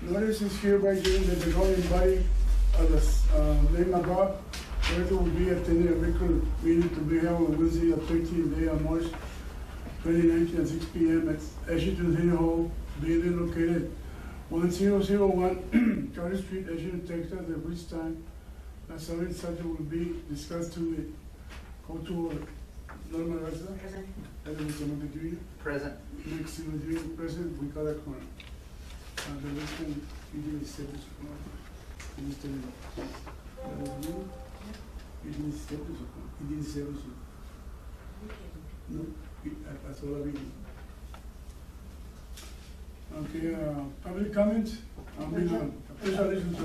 Notice is hereby given that the governing body of the name above, where will be attending a regular meeting to be held on Wednesday, the 13th day of March 2019 at 6 p.m. at Asherton City Hall, building located 1001 Charter Street, Asherton, Texas, at which time a summary subject will be discussed to the call to order. Norma Garza. Present. Edwin Samuel. Present. Next, President, we call a quorum. The rest can usually step this one. You didn't step this one. He didn't step this one. No, that's all I read. Okay, public comment? Official relations.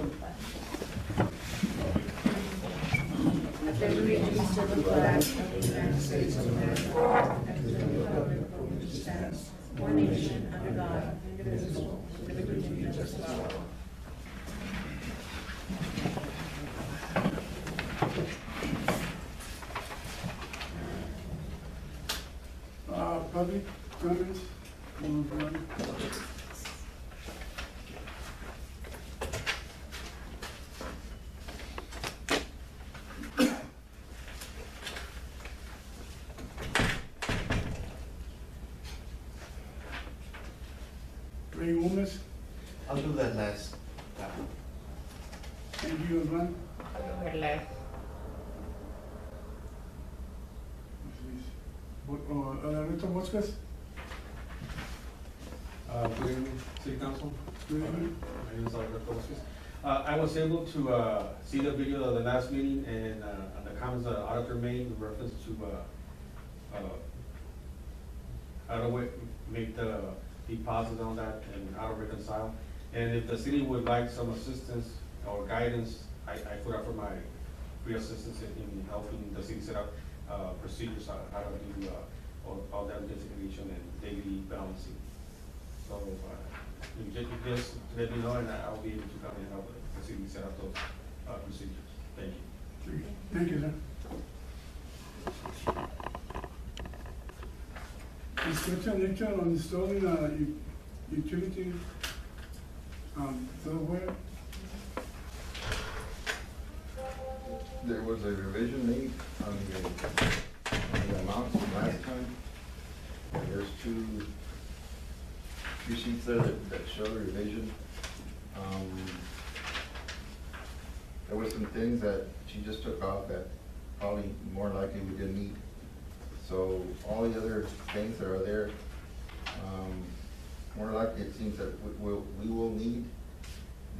I pledge allegiance to the flag of the United States of America and to the republic for which it stands, one nation, under God, indivisible, with liberty and justice for all. Public comments? Ray Gomez, I'll do that last. and you, Ron? Alberto Moscas? Good evening, City Council. Good evening. My name is Alberto Mosquez. I was able to see the video of the last meeting and the comments the auditor made in reference to how to make the deposits on that and how to reconcile. And if the city would like some assistance or guidance, I could offer my free assistance in helping the city set up procedures on how to do all that designation and daily balancing. So you just let me know and I'll be able to come and help the city set up those procedures. Thank you. Thank you, sir. Inspection lecture on installing utility software. There was a revision made on the amounts from last time. And there's two sheets there that show the revision. There were some things that she just took off that probably more likely we didn't need. So all the other things that are there, more likely it seems that we will need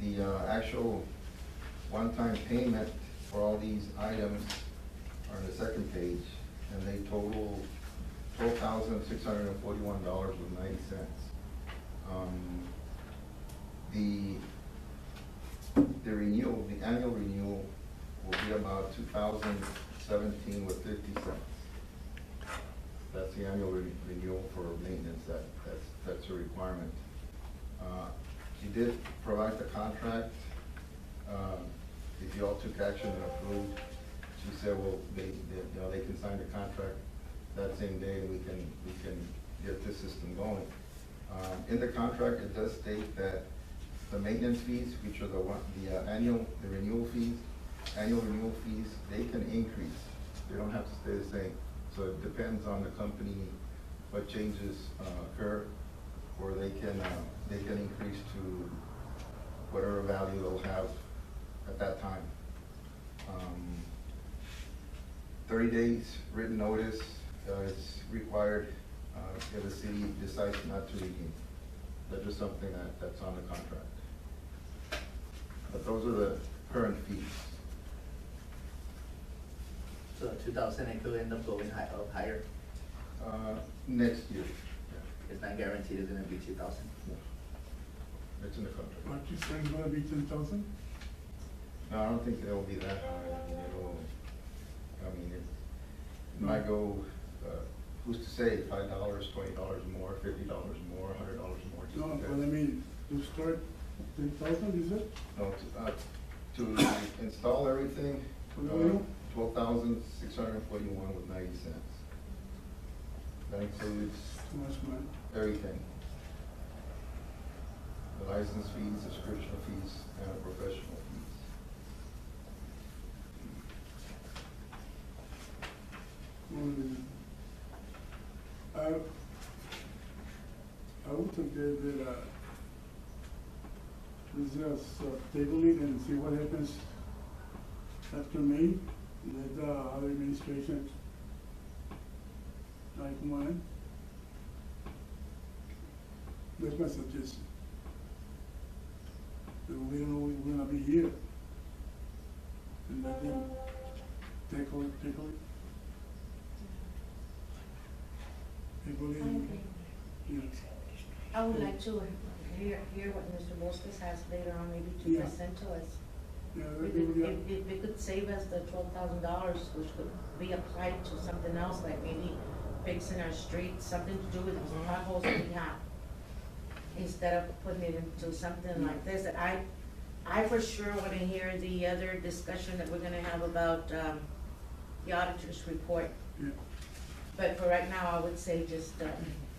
the actual one-time payment for all these items are on the second page, and they total $12,641.90. The renewal, the annual renewal will be about $2,017 with 50 cents. That's the annual renewal for maintenance. That's a requirement. She did provide the contract. If you all took action and approved, she said, well, they can sign the contract that same day, and we can get this system going. In the contract, it does state that the maintenance fees, which are the renewal fees, they can increase. They don't have to stay the same. So it depends on the company what changes occur, or they can increase to whatever value they'll have at that time. 30 days written notice is required if the city decides not to redeem. That's just something that's on the contract. But those are the current fees. So 2,000 it could end up going higher. Next year. It's not guaranteed it's going to be 2,000. Yeah. It's in the contract. What you saying, gonna be 10,000? No, I don't think it'll be that high. It might go, who's to say, $5, $20 more, $50 more, $100 more. No, but I mean, to start 10,000, you said? No, to install everything, $12,641 with 90 cents. That includes Too much money. everything. license fees, subscription fees, and professional fees. I would suggest that, let's just table it and see what happens after May. Let the other administration like mine. That's my suggestion. But we don't know we're gonna be here. And let them tackle it. Tackle it, yes. I would like to hear what Mr. Bosques has later on, maybe to Yeah. present to us. Yeah, If it could save us the $12,000, which could be applied to something else, like maybe fixing our streets, something to do with these potholes that we have, instead of putting it into something like this. I for sure want to hear the other discussion that we're gonna have about, the auditor's report. Yeah. But for right now, I would say just,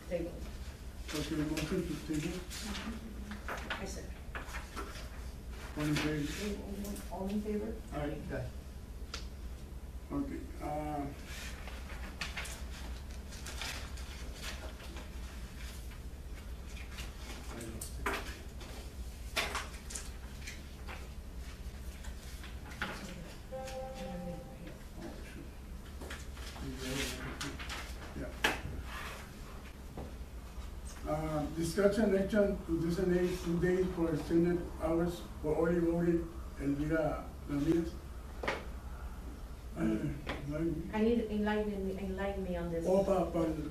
table. Okay, motion to table. I said, All in favor? all in favor? Aye. Okay. Okay, discussion action to designate 2 days for extended hours for early voting Elvira Ramirez. I need enlighten me on this. Oh,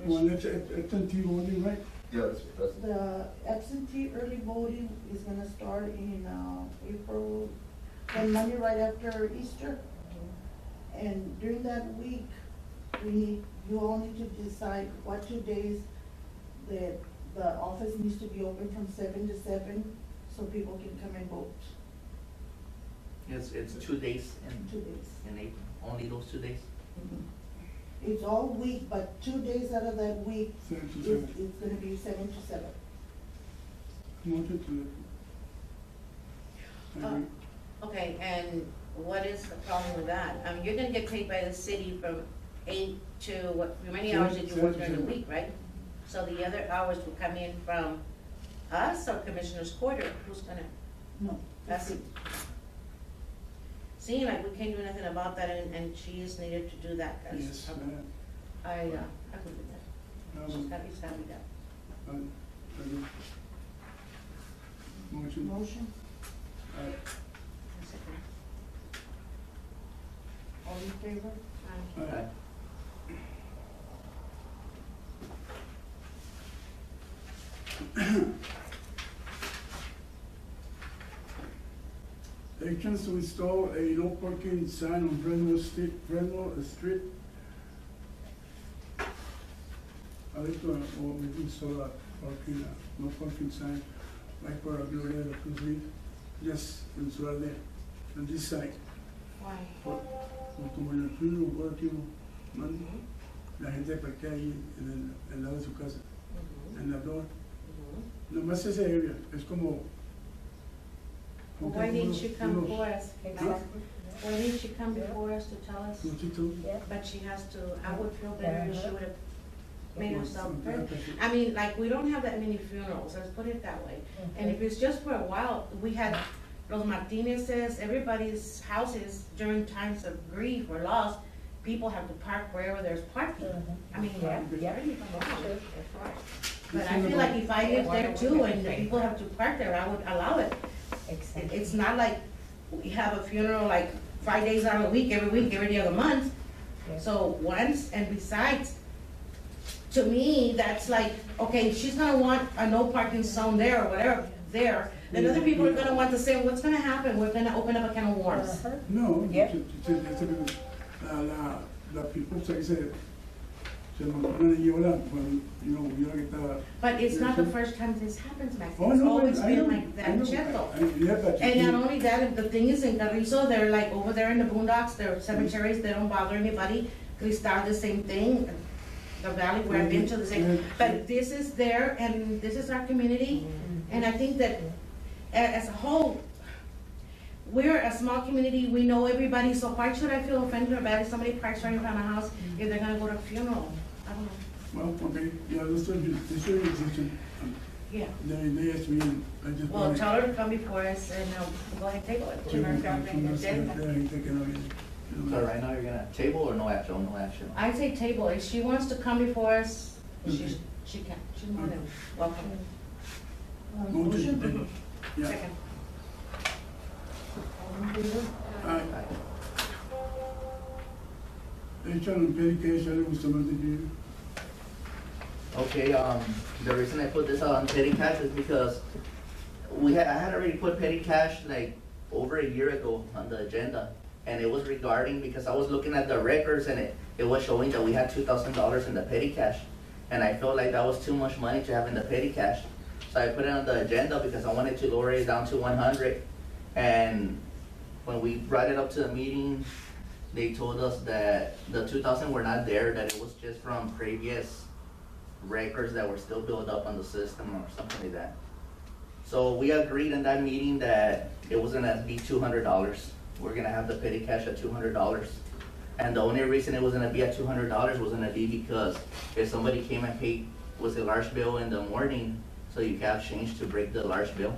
well, it's absentee voting, right? Yeah, that's, The absentee early voting is gonna start in, April, and Monday right after Easter. And during that week, you all need to decide what 2 days that the office needs to be open from 7 to 7, so people can come and vote. It's 2 days 2 days. in April, only those 2 days? It's all week, but 2 days out of that week, 7 to it's 7. gonna be 7 to 7. Motion to. Agree. Okay, and what is the problem with that? You're gonna get paid by the city from 8 to, what, how many hours did you work during the week, right? So the other hours will come in from us or Commissioner's Quarter? Who's gonna, No. that's it. Seeing like we can't do nothing about that, and she is needed to do that, 'cause Yes, ma'am. I agree with that. It's gotta be done. Agree. Motion. Motion, Aye. I second. all in favor? Aye. Actions to install a no parking sign on Brentwood Street. I like to, we install a parking, no parking sign, like for a Gloria de la Cruz Reed, just install there, on this side. Why? Como en el primer lugar que uno manda, la gente parquea ahí en el lado de su casa, en la door. Nomás esa área, es como. Why didn't she come unos- before us? Exactly. Why didn't she come before us to tell us? Poquito. But she has to, I would feel better if she would have made herself heard. Okay. I mean, like, we don't have that many funerals, let's put it that way. And if it's just for a while, we had Los Martinez's, everybody's houses during times of grief or loss, people have to park wherever there's parking. I mean, but I feel like if I live there too and the people have to park there, I would allow it. It's not like we have a funeral like 5 days out of the week, every other month. So once, and besides, to me, that's like, okay, she's gonna want a no parking zone there or whatever there, then other people are gonna want to say, what's gonna happen? We're gonna open up a can of worms. No, Yep. la people se mantienen allí ahora, cuando, yo que estaba. But it's not the first time this happens, Max. Oh, It's no, always I been know, like that I in know. Cheto. Yeah, but. And not only that, the thing is in Carrizo, they're like over there in the boondocks, they're cemeteries, they don't bother anybody. Cristal, the same thing. The valley where I've been to the same, but this is there and this is our community. And I think that as a whole, we're a small community, we know everybody, so why should I feel offended or bad if somebody parks right in front of my house if they're gonna go to a funeral? I don't know. Well, okay, yeah, this should be existing. Yeah. They asked me, and I just. Well, wanted- tell her to come before us and go ahead and table it. From Turn the- our from the- agenda. yeah, he taken out, you know. So right now you're gonna table or no action, no action? I say table, if she wants to come before us, she can, she's more than welcome. Motion, table. Yeah. Second. All in favor? Aye. Action on petty cash, I was submitted to you. Okay, the reason I put this on petty cash is because I had already put petty cash like over a year ago on the agenda. And it was regarding, because I was looking at the records and it was showing that we had $2,000 in the petty cash. And I felt like that was too much money to have in the petty cash. So I put it on the agenda because I wanted to lower it down to 100. And when we brought it up to the meeting, they told us that the 2,000 were not there, that it was just from previous records that were still built up on the system or something like that. So we agreed in that meeting that it was gonna be $200. We're gonna have the petty cash at $200. And the only reason it was gonna be at $200 was gonna be because if somebody came and paid, was a large bill in the morning, so you have change to break the large bill.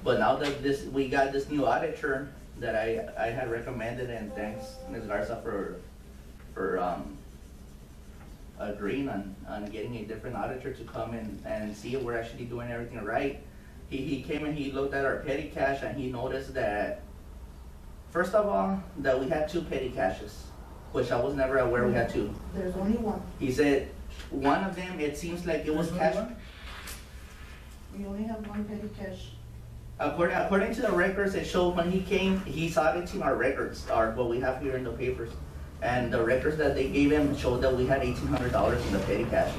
But now that we got this new auditor that I had recommended, and thanks Ms. Garza for agreeing on getting a different auditor to come and see if we're actually doing everything right. He came and he looked at our petty cash and he noticed that, first of all, that we had 2 petty caches, which I was never aware we had 2. There's only one. He said, one of them, it seems like it was cash. We only have one petty cash. According to the records, it showed when he came, he's auditing our records, what we have here in the papers. And the records that they gave him showed that we had $1,800 in the petty cash.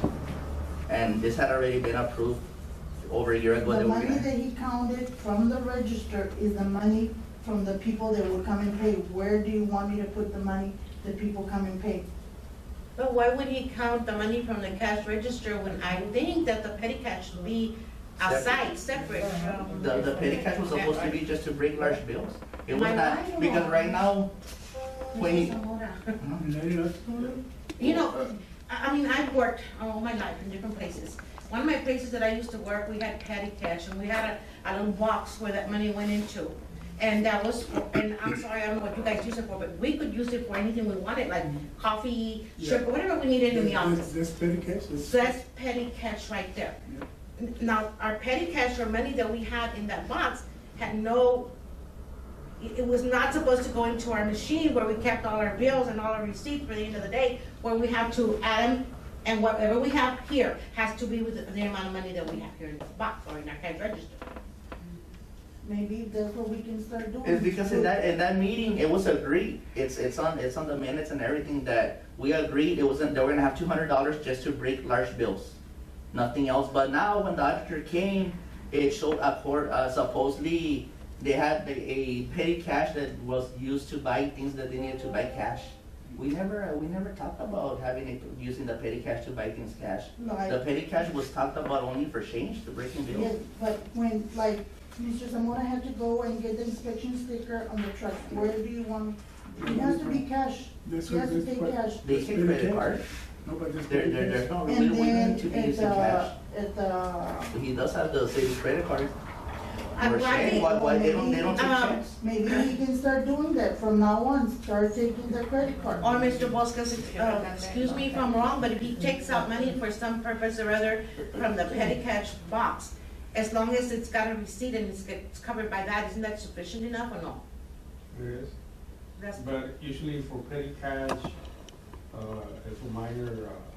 And this had already been approved over a year ago. The money that he counted from the register is the money from the people that will come and pay. Where do you want me to put the money that people come and pay? But why would he count the money from the cash register when I think that the petty cash should be aside, separate from? The petty cash was supposed to be just to break large bills. It was Am I not, right or because wrong? right now, when he, You know, I mean, I've worked all my life in different places. One of my places that I used to work, we had petty cash, and we had a little box where that money went into. And that was, and I'm sorry, I don't know what you guys use it for, but we could use it for anything we wanted, like coffee, sugar, whatever we needed in the office. That's petty cash? So that's petty cash right there. Now, our petty cash or money that we had in that box had no, it was not supposed to go into our machine where we kept all our bills and all our receipts for the end of the day, where we have to add them, and whatever we have here has to be with the amount of money that we have here in this box or in our cash register. Maybe that's what we can start doing. it's because in that meeting, it was agreed. It's on the minutes and everything that we agreed they were gonna have $200 just to break large bills. Nothing else. But now when the auditor came, it showed supposedly they had a petty cash that was used to buy things that they needed to buy cash. We never talked about using the petty cash to buy things cash. No, The petty cash was talked about only for change, to breaking bills. Yes, but when, like, Mr. Zamora had to go and get the inspection sticker on the truck, where do you want, it has to be cash. That's He has to what- take that's cash. They take credit card. No, but that's There, petty there's cash. no, And we then need to be using cash. at the, He does have the city credit card. I'm Or glad check. Why they don't take Um, checks? maybe he can start doing that from now on, start taking the credit card. Or Mr. Boscos, excuse me if I'm wrong, but if he takes out money for some purpose or other from the petty cash box, as long as it's got a receipt and it's covered by that, isn't that sufficient enough or no? It is, That's but usually for petty cash, it's for minor,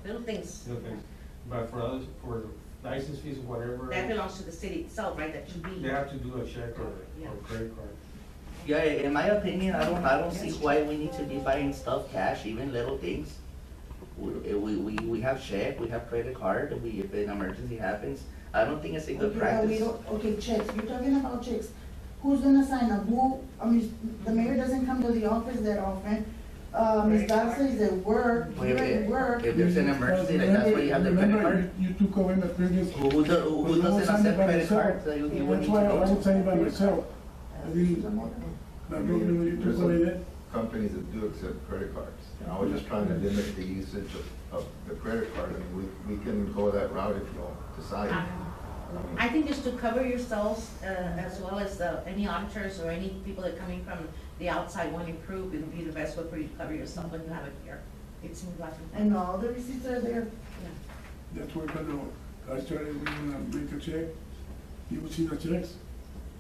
little things. little things. But for others, for license fees or whatever, That belongs to the city itself, right? That should they be. have to do a check or Yeah. credit card. Yeah, in my opinion, I don't see why we need to be buying stuff cash, even little things. We have check, we have credit card, if an emergency happens. I don't think it's a good Okay, practice. okay, checks, you're talking about checks. Who's gonna sign them? I mean, the mayor doesn't come to the office that often. Ms. Garza is at work, Well, you're at work. if there's an emergency, like that's why you have the credit Remember, card. you took away my previous. Who when I doesn't was signing accept by credit myself, cards that you would That's need to why I go was to? signing by myself. I didn't, you There's took away that. some companies that do accept credit cards. And I was just trying to limit the usage of the credit card. I mean, we can go that route if you decide. I think just to cover yourselves, as well as any auditors or any people that are coming from the outside want to improve, it would be the best way for you to cover yourself when you have it here. It seems like. And all the receipts are there. That's what I started, we gonna make a check. You will see the checks,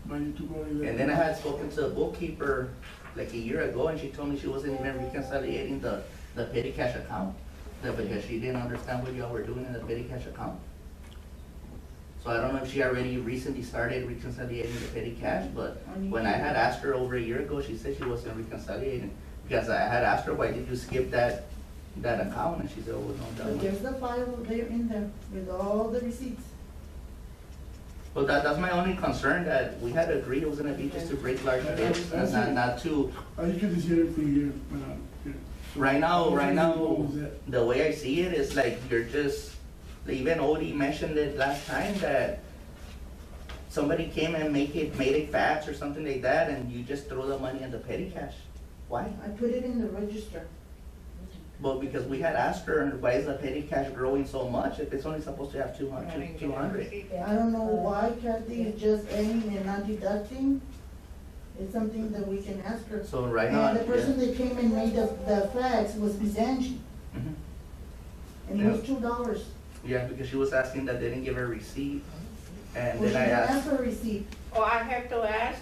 but you took away that. And then I had spoken to a bookkeeper like a year ago, and she told me she wasn't even reconciliating the petty cash account. Because she didn't understand what y'all were doing in the petty cash account. So I don't know if she already recently started reconciliating the petty cash, but when I had asked her over a year ago, she said she wasn't reconciliating. Because I had asked her, why did you skip that account? And she said, oh, no, So that there's the file there in there with all the receipts. Well, that's my only concern, that we had agreed it was gonna be just to break large bills, and not to, I usually see everything here, when I'm here. right now, What was that? the way I see it is like you're just, even Odie mentioned it last time, that somebody came and made a fax or something like that, and you just throw the money in the petty cash. Why? I put it in the register. Well, because we had asked her, why is the petty cash growing so much if it's only supposed to have 200? I don't know why Kathy is just adding and not deducting. It's something that we can ask her. So right now, And the person that came and made the fax was Ms. Angie, Mhm. and it was $2. Yeah, because she was asking that they didn't give her a receipt, and Well, she then I didn't asked. ask for a receipt. Oh, I have to ask?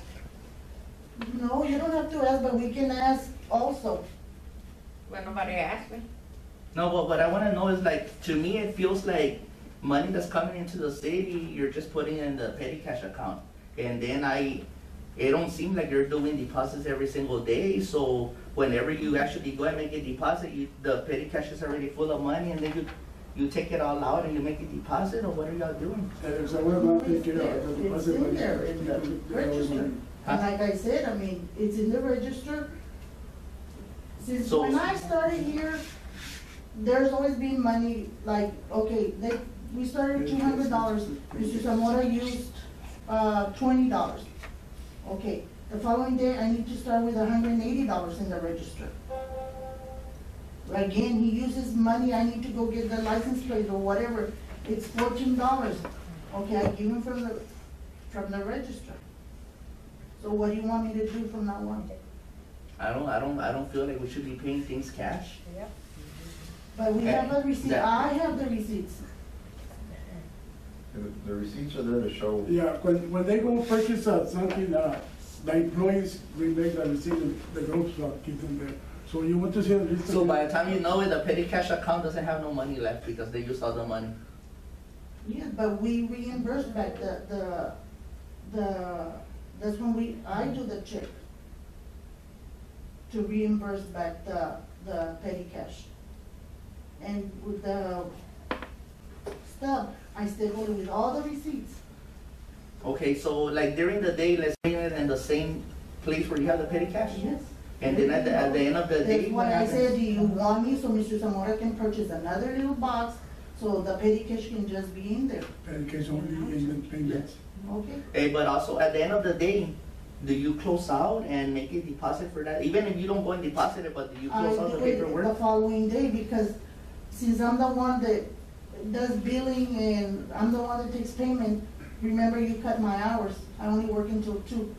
No, you don't have to ask, but we can ask also. When nobody asked me? No, but what I wanna know is like, to me, it feels like money that's coming into the city, you're just putting in the petty cash account. And then it don't seem like you're doing deposits every single day, so whenever you actually go and make a deposit, the petty cash is already full of money, and then you take it all out and you make a deposit, or what are y'all doing? So we're gonna take care of the It's deposit. in there, in the register. And like I said, I mean, it's in the register. Since So- when I started here, there's always been money, like, okay, we started $200. Mr. Zamora used, $20. Okay, the following day, I need to start with $180 in the register. Again, he uses money, I need to go get the license plate or whatever, it's $14. Okay, I give him from the register. So what do you want me to do from now on? I don't feel like we should be paying things cash. But we have a receipt, That- I have the receipts. The receipts are there to show. Yeah, when they go purchase something, the employees bring back the receipt, the groups keep them there. So you want to see the receipt? So by the time you know it, the petty cash account doesn't have no money left because they used all the money. Yeah, but we reimburse back that's when I do the check to reimburse back the petty cash. And with the stuff, I still hold it with all the receipts. Okay, so like during the day, let's bring it in the same place where you have the petty cash? Yes. And then at the end of the day, That's what why I said, happens? do you want me, so Mr. Zamora can purchase another little box, so the petty cash can just be in there, In case only in the payments. okay? Hey, but also at the end of the day, do you close out and make a deposit for that? Even if you don't go and deposit it, but do you I close out the do it the paperwork? following day, because since I'm the one that does billing and I'm the one that takes payment, remember you cut my hours, I only work until 2.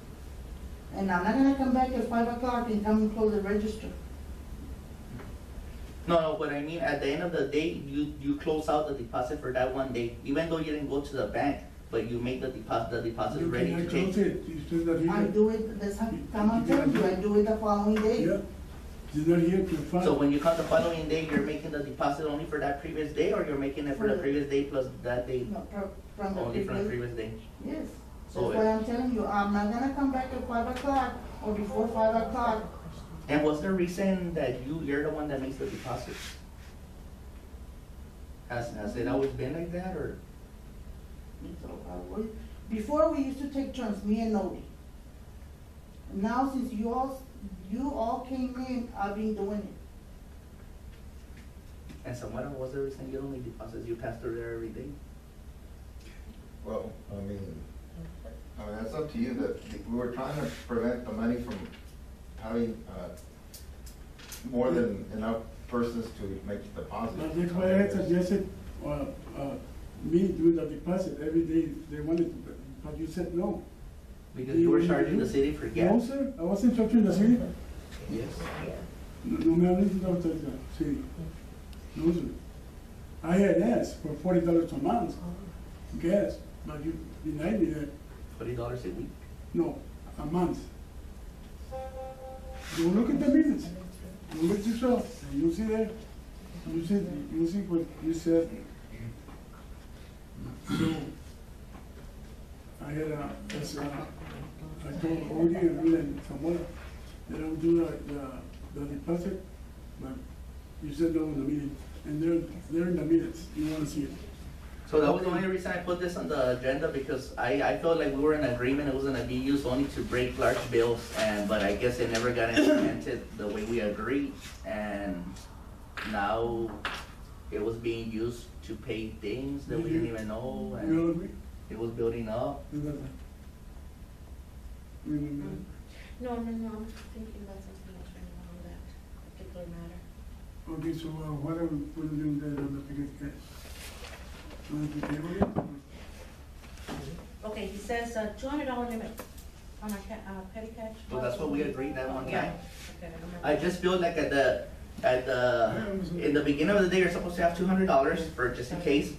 And I'm not gonna come back at 5 o'clock and come and close the register. No, but I mean, at the end of the day, you close out the deposit for that one day, even though you didn't go to the bank, but you make the deposit You ready to can close take. it, it's just that I here. do it, that's how, I'm telling you, I do it the following day. Yeah, it's not here to fund. So when you come the following day, you're making the deposit only for that previous day, or you're making it for the previous day plus that day, No, from the only from the previous, previous day? yes. So That's why I'm telling you, I'm not gonna come back at 5 o'clock or before 5 o'clock. And what's the reason that you're the one that makes the deposits? Has it always been like that, or? Before, we used to take turns, me and Nodi. Now, since you all came in, I've been doing it. And someone was the reason you don't make deposits, you pass through there every day? Well, I mean, that's up to you, that we were trying to prevent the money from having, more than enough persons to make the deposit. That's why I suggested, me doing the deposit every day, they wanted to, but you said no. Because you were charging the city for No, gas? sir, I wasn't charging the city. Yes. No me hables about the city. No, sir. I had asked for $40 a month, gas, but you denied me that. $40 a week? No, a month. You look at the minutes, you look yourself, and you see there, you see what you said. So, I had I told Odie and Samuel that I would do the deposit, but you said no in the meeting, and they're in the minutes, you wanna see it. So that was the only reason I put this on the agenda, because I felt like we were in agreement, it was gonna be used only to break large bills, but I guess it never got implemented the way we agreed, and now it was being used to pay things that we didn't even know, You all and agree? it was building up. You got that? Mm, No, I'm thinking about something else right now on that particular matter. Okay, so what are we putting there on the ticket cash? Want to table it? Okay, he says $200 limit on our petty cash. So that's what we agreed that one Yeah. time. Okay, I remember. I just feel like in the beginning of the day, you're supposed to have $200 for just in case.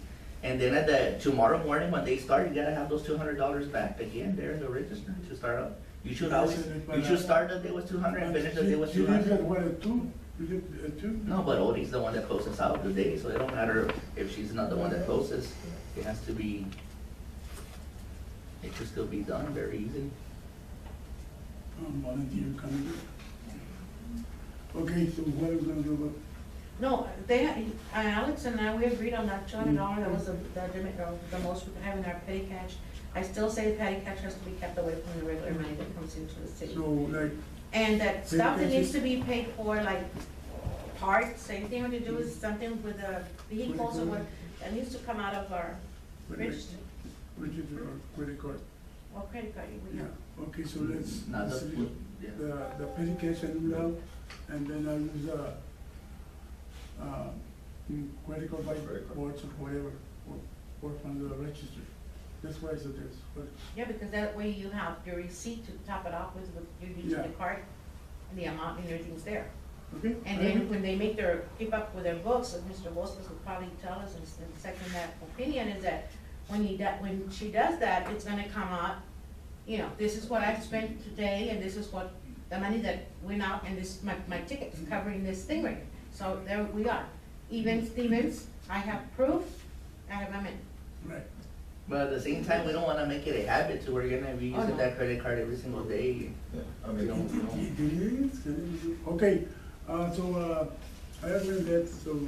And then tomorrow morning when they start, you gotta have those $200 back again there in the register to start up. You should start the day with 200 and finish the day with You did 200. that, what, at 2? You did at 2? No, but Odie's the one that closes out the day, so it don't matter if she's not the one that closes. It has to be, it should still be done very easy. Volunteer coming. Okay, so what are we gonna do about? No, Alex and I, we agreed on that $200, that was the limit, or the most we could have in our petty cash. I still say the petty cash has to be kept away from the regular money that comes into the city. So like, And that Petty stuff that cash needs is- to be paid for, like parts, anything to do with something with the vehicles or what, that needs to come out of our register register or credit card? or credit card. We have. Yeah, okay, so let's, Not the food, yeah. the petty cash I do now, and then I use, credit card by Credit card. boards or whatever, or from the register. That's what I suggest, but, Yeah, because that way you have your receipt to top it off with you're using Yeah. the card, and the amount and everything's there. okay? And then when they make keep up with their books, as Mr. Bosques will probably tell us and second that opinion, is that when she does that, it's gonna come out, this is what I've spent today, and this is what, the money that went out, and this, my ticket's covering this thing right here. So there we are. Even Stevens, I have proof, I have amendment. Right. But at the same time, we don't wanna make it a habit to where you're gonna be Oh, using no. that credit card every single day. Yeah, I You mean, don't- Okay, so, I agree with that, so,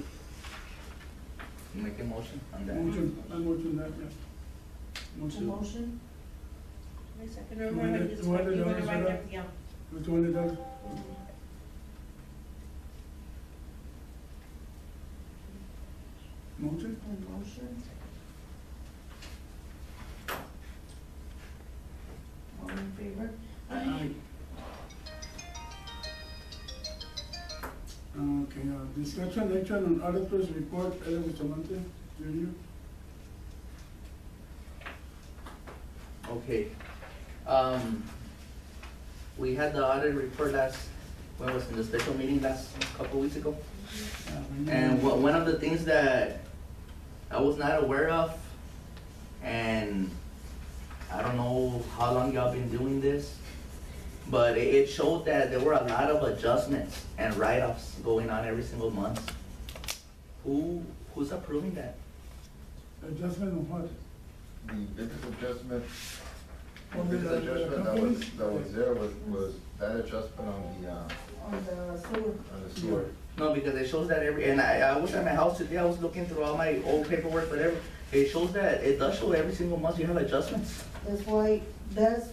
Make a motion on that. I motion that, yeah. A motion? Wait a second, $200 remember, it's what you wanna write $200, there, yeah. With $200. Motion? A motion. All in favor? Aye. Okay, discussion action on auditor's report, Ella Bustamante, Junior. Okay. We had the audit report when was in the special meeting couple weeks ago? And one of the things that I was not aware of, and I don't know how long y'all been doing this, but it showed that there were a lot of adjustments and write-offs going on every single month. Who's approving that? Adjustment of what? the business adjustment, the On the- business the adjustment companies? that was there was that adjustment on On the sewer. the sewer. No, because it shows that and I was at my house today, I was looking through all my old paperwork, whatever. It shows that, it does show every single month you have adjustments. That's why I you was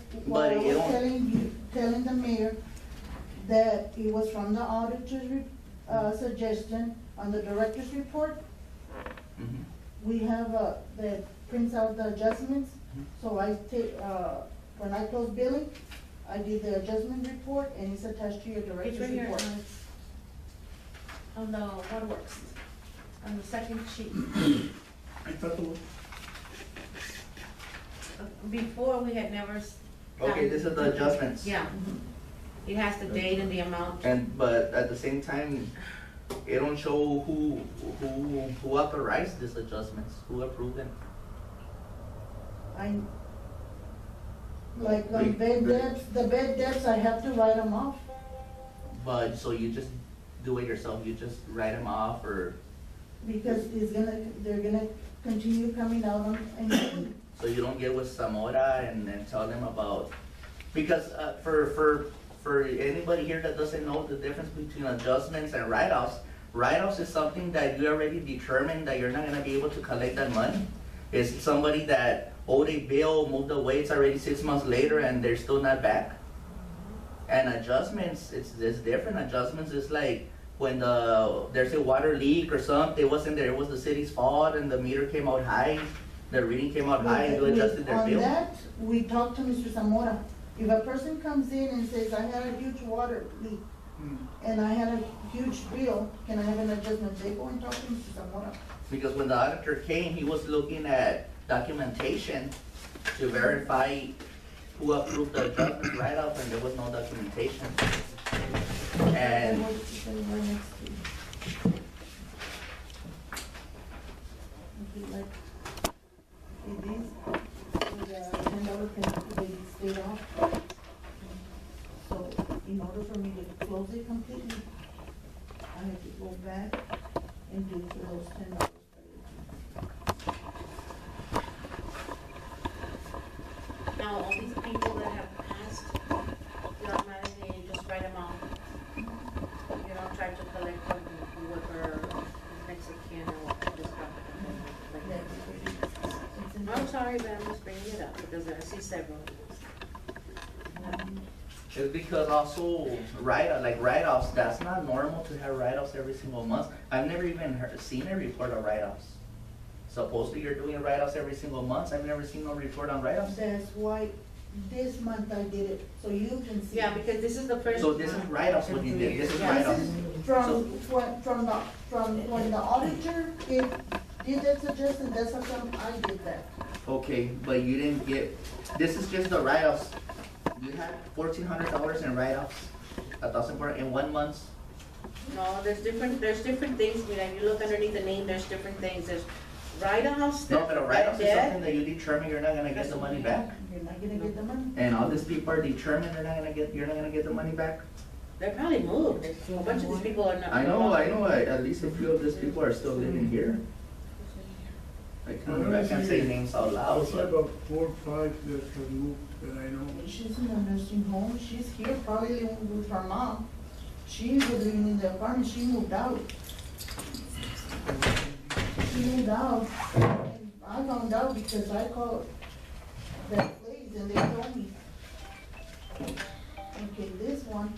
don't- telling the mayor that it was from the auditor's, suggestion on the director's report, Mhm. we have, that prints out the adjustments. So I take, when I close billing, I do the adjustment report and it's attached to your It's director's right here, report. on the waterworks, on the second sheet. I thought it was, Before, we had never. Okay, this is the adjustments. Yeah. It has the date and the amount. And, but at the same time, it don't show who authorized these adjustments, who approved them. Like on bed debts, the bed debts, I have to write them off. But, so you just do it yourself, you just write them off, or, Because they're gonna continue coming out on, and so you don't get with Zamora and tell them about, because, for anybody here that doesn't know the difference between adjustments and write-offs, write-offs is something that you already determined that you're not gonna be able to collect that money. It's somebody that owed a bill, moved away, it's already 6 months later and they're still not back. And adjustments, it's different. Adjustments is like when there's a water leak or something, it wasn't there, it was the city's fault and the meter came out high, the reading came out high and you adjusted their bill. On that, we talked to Mr. Zamora. If a person comes in and says, I had a huge water leak and I had a huge bill, can I have an adjustment? They go and talk to Mr. Zamora. Because when the auditor came, he was looking at documentation to verify who approved the adjustment write-off, and there was no documentation. And What is it right next to you? Okay, like, okay, these, with the $10 penalty, they stayed off. So in order for me to close it completely, I have to go back and do for those $10. Now, all these people that have passed, you automatically just write them off. You don't try to collect from whoever next of kin or this like that. I'm sorry, but I'm just bringing it up because I see several. it's because also write-offs, that's not normal to have write-offs every single month. I've never even seen a report of write-offs. Supposedly you're doing write-offs every single month. I've never seen no report on write-offs. That's why this month I did it, so you can see. Yeah, because this is the first. So this is write-offs what you did, this is This write-offs. is from when the auditor did that suggestion, that's how come I did that. Okay, but you didn't get, this is just the write-offs. You had $1,400 in write-offs, 1,000 in 1 month. No, there's different things, you know, you look underneath the name, there's different things, there's write-offs. No, but a write-off is debt. something that you determine you're not gonna get the money back. You're not gonna get the money. And all these people are determined you're not gonna get the money back. They're probably moved, a bunch of these people are not. I know, at least a few of these people are still living here. I can't say names out I loud, see but about 4 or 5 that have moved that I know. She's in a nursing home, she's here probably living with her mom. She was living in the apartment, she moved out. She moved out, and I found out because I called that place and they told me. Okay, this one,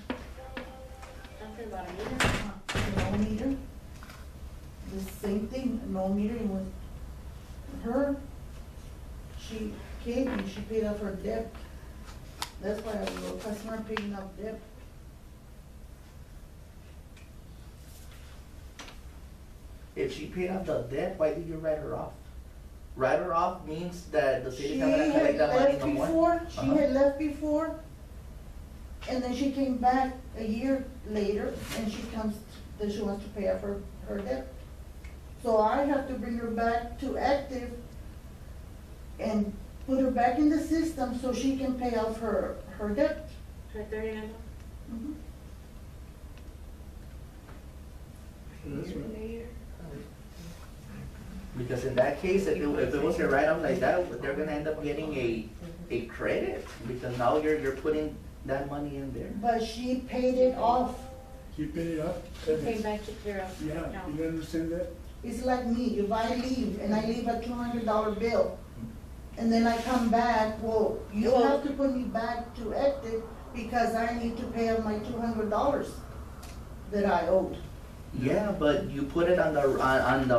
Something about a meter. no meter. The same thing, no meter, it was her, she came and she paid off her debt. That's why I was a customer paying off debt. if she paid off the debt, why did you write her off? Write her off means that the city's She not gonna collect had that money left no more? before, she Uh-huh. had left before, and then she came back a year later, and she comes, then she wants to pay off her debt. So I have to bring her back to active and put her back in the system so she can pay off her debt. For 39. Mhm. That's right. Because in that case, if it was a write-off like that, they're gonna end up getting a credit, because now you're putting that money in there. But she paid it off. She paid it up? She came back to clear up. Yeah, No. you understand that? It's like me, if I leave and I leave a $200 bill, and then I come back, well, you have to put me back to active because I need to pay off my $200 that I owed. Yeah, but you put it on the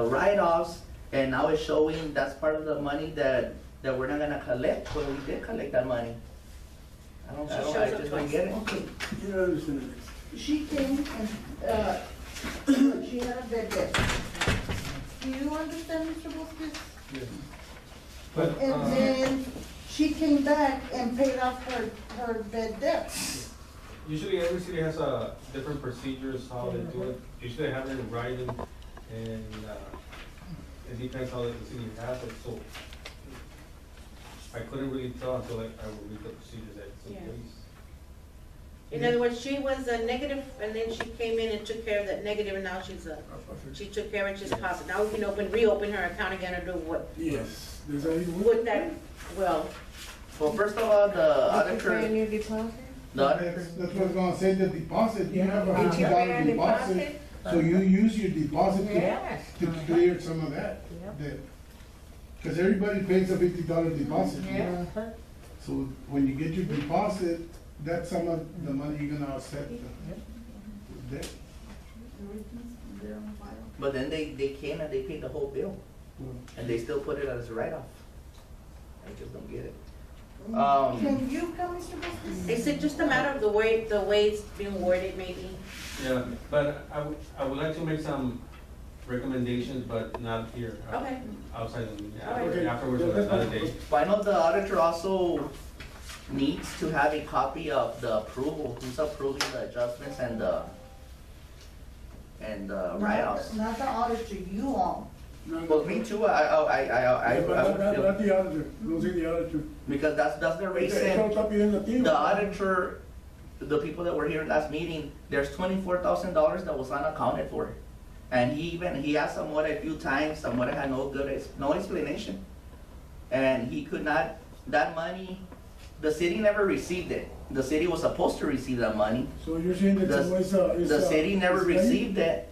write-offs, and now it's showing that's part of the money that we're not gonna collect, but we did collect that money. I just don't get it. Okay, You don't understand it. she came and, she had a bad debt. Do you understand, Mr. Bosque? Yes. But, And then she came back and paid off her bad debt. usually every city has different procedures, how they do it. Usually they have it in writing, and, it depends how the city has it, so I couldn't really tell until I would read the procedures that's in Yeah. place. In other words, she was a negative, and then she came in and took care of that negative, and now she took care of it, she's positive. Now we can reopen her account again or do what? Yes, does that even work? Would that, well, Well, first of all, the auditor, your deposit? the auditor, That's what I was gonna say, the deposit, you have a Did you $100 pay a deposit, deposit? so you use your deposit Yes. to clear some of that. Cause everybody pays a $50 deposit. Yeah. So when you get your deposit, that's some of the money you're gonna offset the debt. Everything's there on file. but then they came and they paid the whole bill, and they still put it as a write-off. I just don't get it. Can you come, Mr. Bosque? Is it just a matter of the way it's being worded, maybe? Yeah, but I would like to make some recommendations, but not here. Okay. Outside of the meeting, Okay. afterwards on another day. I know the auditor also needs to have a copy of the approval, who's approving the adjustments and the write-offs. Not the auditor, you all. Well, me too, I would feel, Not the auditor, no say the auditor. because that's the Eso reason, está pidiendo a ti. the auditor, the people that were here last meeting, there's $24,000 that was unaccounted for. And he asked Zamora a few times, Zamora had no explanation. And he could not, that money, the city never received it. The city was supposed to receive that money. So you're saying that The city never received it.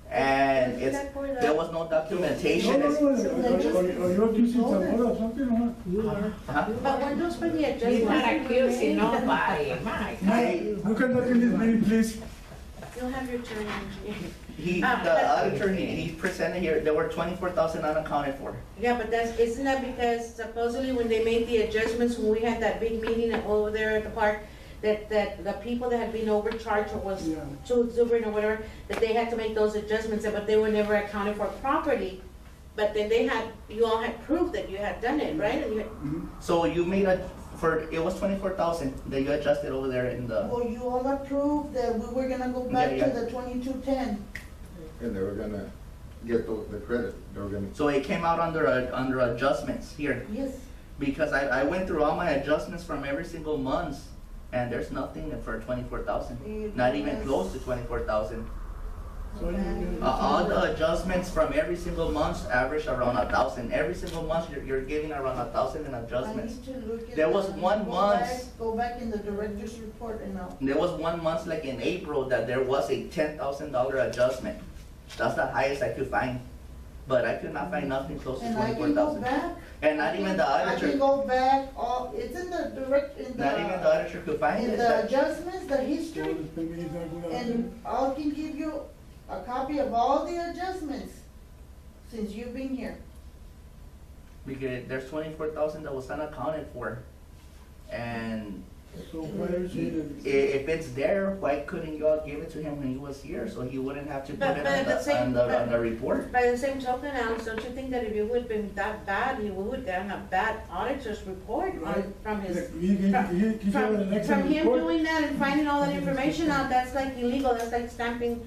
And there was no documentation. No, are you accusing Zamora of something or what? Huh? But when those for the He's adjustments. not accusing nobody, Mike. Who can look in this meeting, please? You'll have your turn, Angie. The auditor, he presented here, there were 24,000 unaccounted for. Yeah, but isn't that because supposedly when they made the adjustments, when we had that big meeting over there at the park, that the people that had been overcharged or was Yeah. too exuberant or whatever, that they had to make those adjustments, but they were never accounted for properly. But then you all had proof that you had done it, right? And So you made it was 24,000 that you adjusted over there in the, Well, you all approved that we were gonna go back Yeah, to yeah. the 2210. And they were gonna get the credit, they were gonna. so it came out under adjustments here. Yes. Because I went through all my adjustments from every single month, and there's nothing for 24,000, not even close to 24,000. So you- All the adjustments from every single month average around 1,000. Every single month, you're giving around 1,000 in adjustments. I need to look at There was the- one go month- back- Go back in the director's report and I'll. There was one month, like in April, that there was a $10,000 adjustment. That's the highest I could find, but I could not find nothing close to And I can go 24,000. back. And not even the I can auditor, go back, it's in the not even the auditor could find in it. the adjustments, the So history, maybe he's not good at it. and I can give you a copy of all the adjustments since you've been here. Because there's 24,000 that was unaccounted for. And So why are you saying that? if it's there, why couldn't y'all give it to him when he was here, so he wouldn't have to put But it at the same- on the report? by the same token, Alex, don't you think that if it would have been that bad, he would have gotten a bad auditor's report from his. He's having an From excellent him report. doing that and finding all that information out, that's like illegal, that's like stamping,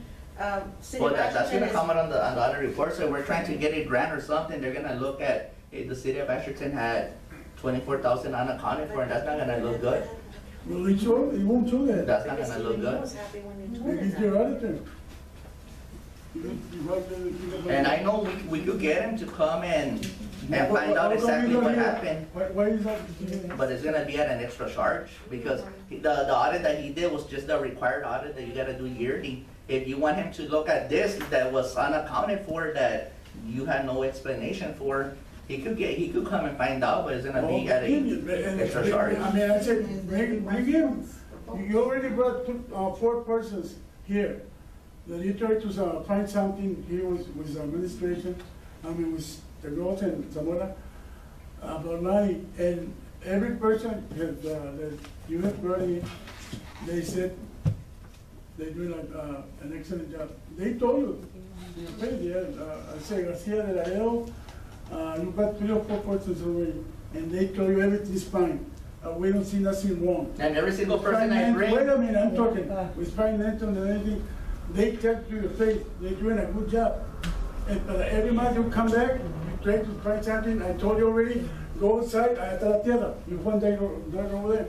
city Well, of that's Asherton gonna as. come out on the audit report, so we're trying to get a grant or something, they're gonna look at, if the city of Asherton had 24,000 unaccounted for, and that's not gonna look good. Well, he won't show that. That's not Because gonna he look was good. happy when you told Maybe him he's your that. auditor. And I know we could get him to come and find out exactly what happened, Why is that? but it's gonna be at an extra charge, because the audit that he did was just the required audit that you gotta do yearly. If you want him to look at this that was unaccounted for, that you had no explanation for, he could come and find out, but it's gonna be at a extra charge. I mean, I said, make him, you already brought 4 persons here. that he tried to find something here with the administration, with the girls in Zamora, about money, and every person that you have brought in, they said they're doing an excellent job. They told you, I say Garcia de Laredo, you got 3 or 4 persons already, and they told you everything's fine. We don't see nothing wrong. And every single person I bring. Wait a minute, I'm talking with finance and anything. They tell you your face, they're doing a good job. And every month you come back, you try to find something. I told you already, go outside, hasta la tierra. You find that over there.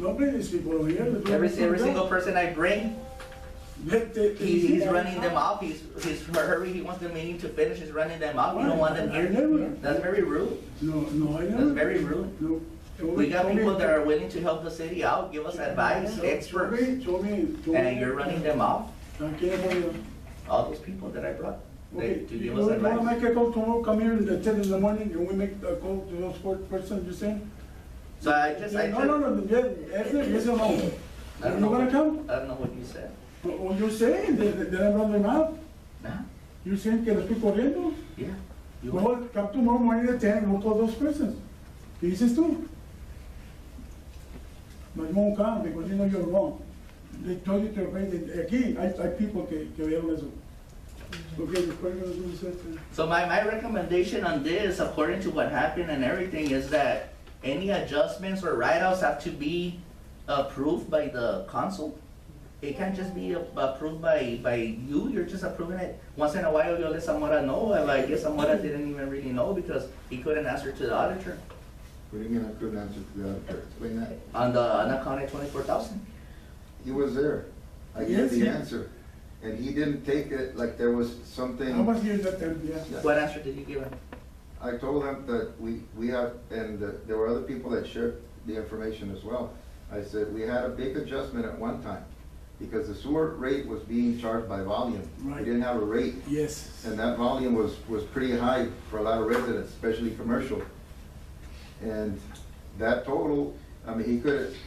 Don't bring these people over here. Every single person I bring, he's running them off. He's hurry. He wants the meeting to finish. He's running them off. You don't want them here. That's very rude. No, I never. That's very rude. No. We got people that are willing to help the city out, give us advice, experts, and you're running them off. All those people that I brought, to give us You advice. want to make a call tomorrow? Come here at 10 in the morning, and we make a call to those 4 persons you're saying? So I just, No, yes or no? I You don't know. gonna come? I don't know what you said. What you're saying, that I'm running out? Nah, You're saying que lo estoy corriendo? yeah. You Well, come tomorrow morning at 10 and we'll call those persons. ¿Qué dices tú? But you won't come because you know you're wrong. They told you to obey. Aquí hay people que vieron eso. Okay, después de lo que So my recommendation on this, according to what happened and everything, is that any adjustments or write-offs have to be approved by the council. It can't just be approved by you. You're just approving it. Once in a while, you'll let Zamora know. I guess Zamora didn't even really know because he couldn't answer to the auditor. What do you mean I couldn't answer to the auditor? Explain that. On the unaccounted 24,000. He was there. I gave the answer. And he didn't take it like there was something. I was here that time, yeah. What answer did you give him? I told him that we have, and there were other people that shared the information as well. I said, we had a big adjustment at one time because the sewer rate was being charged by volume. Right. We didn't have a rate. Yes. And that volume was pretty high for a lot of residents, especially commercial. And that total, I mean,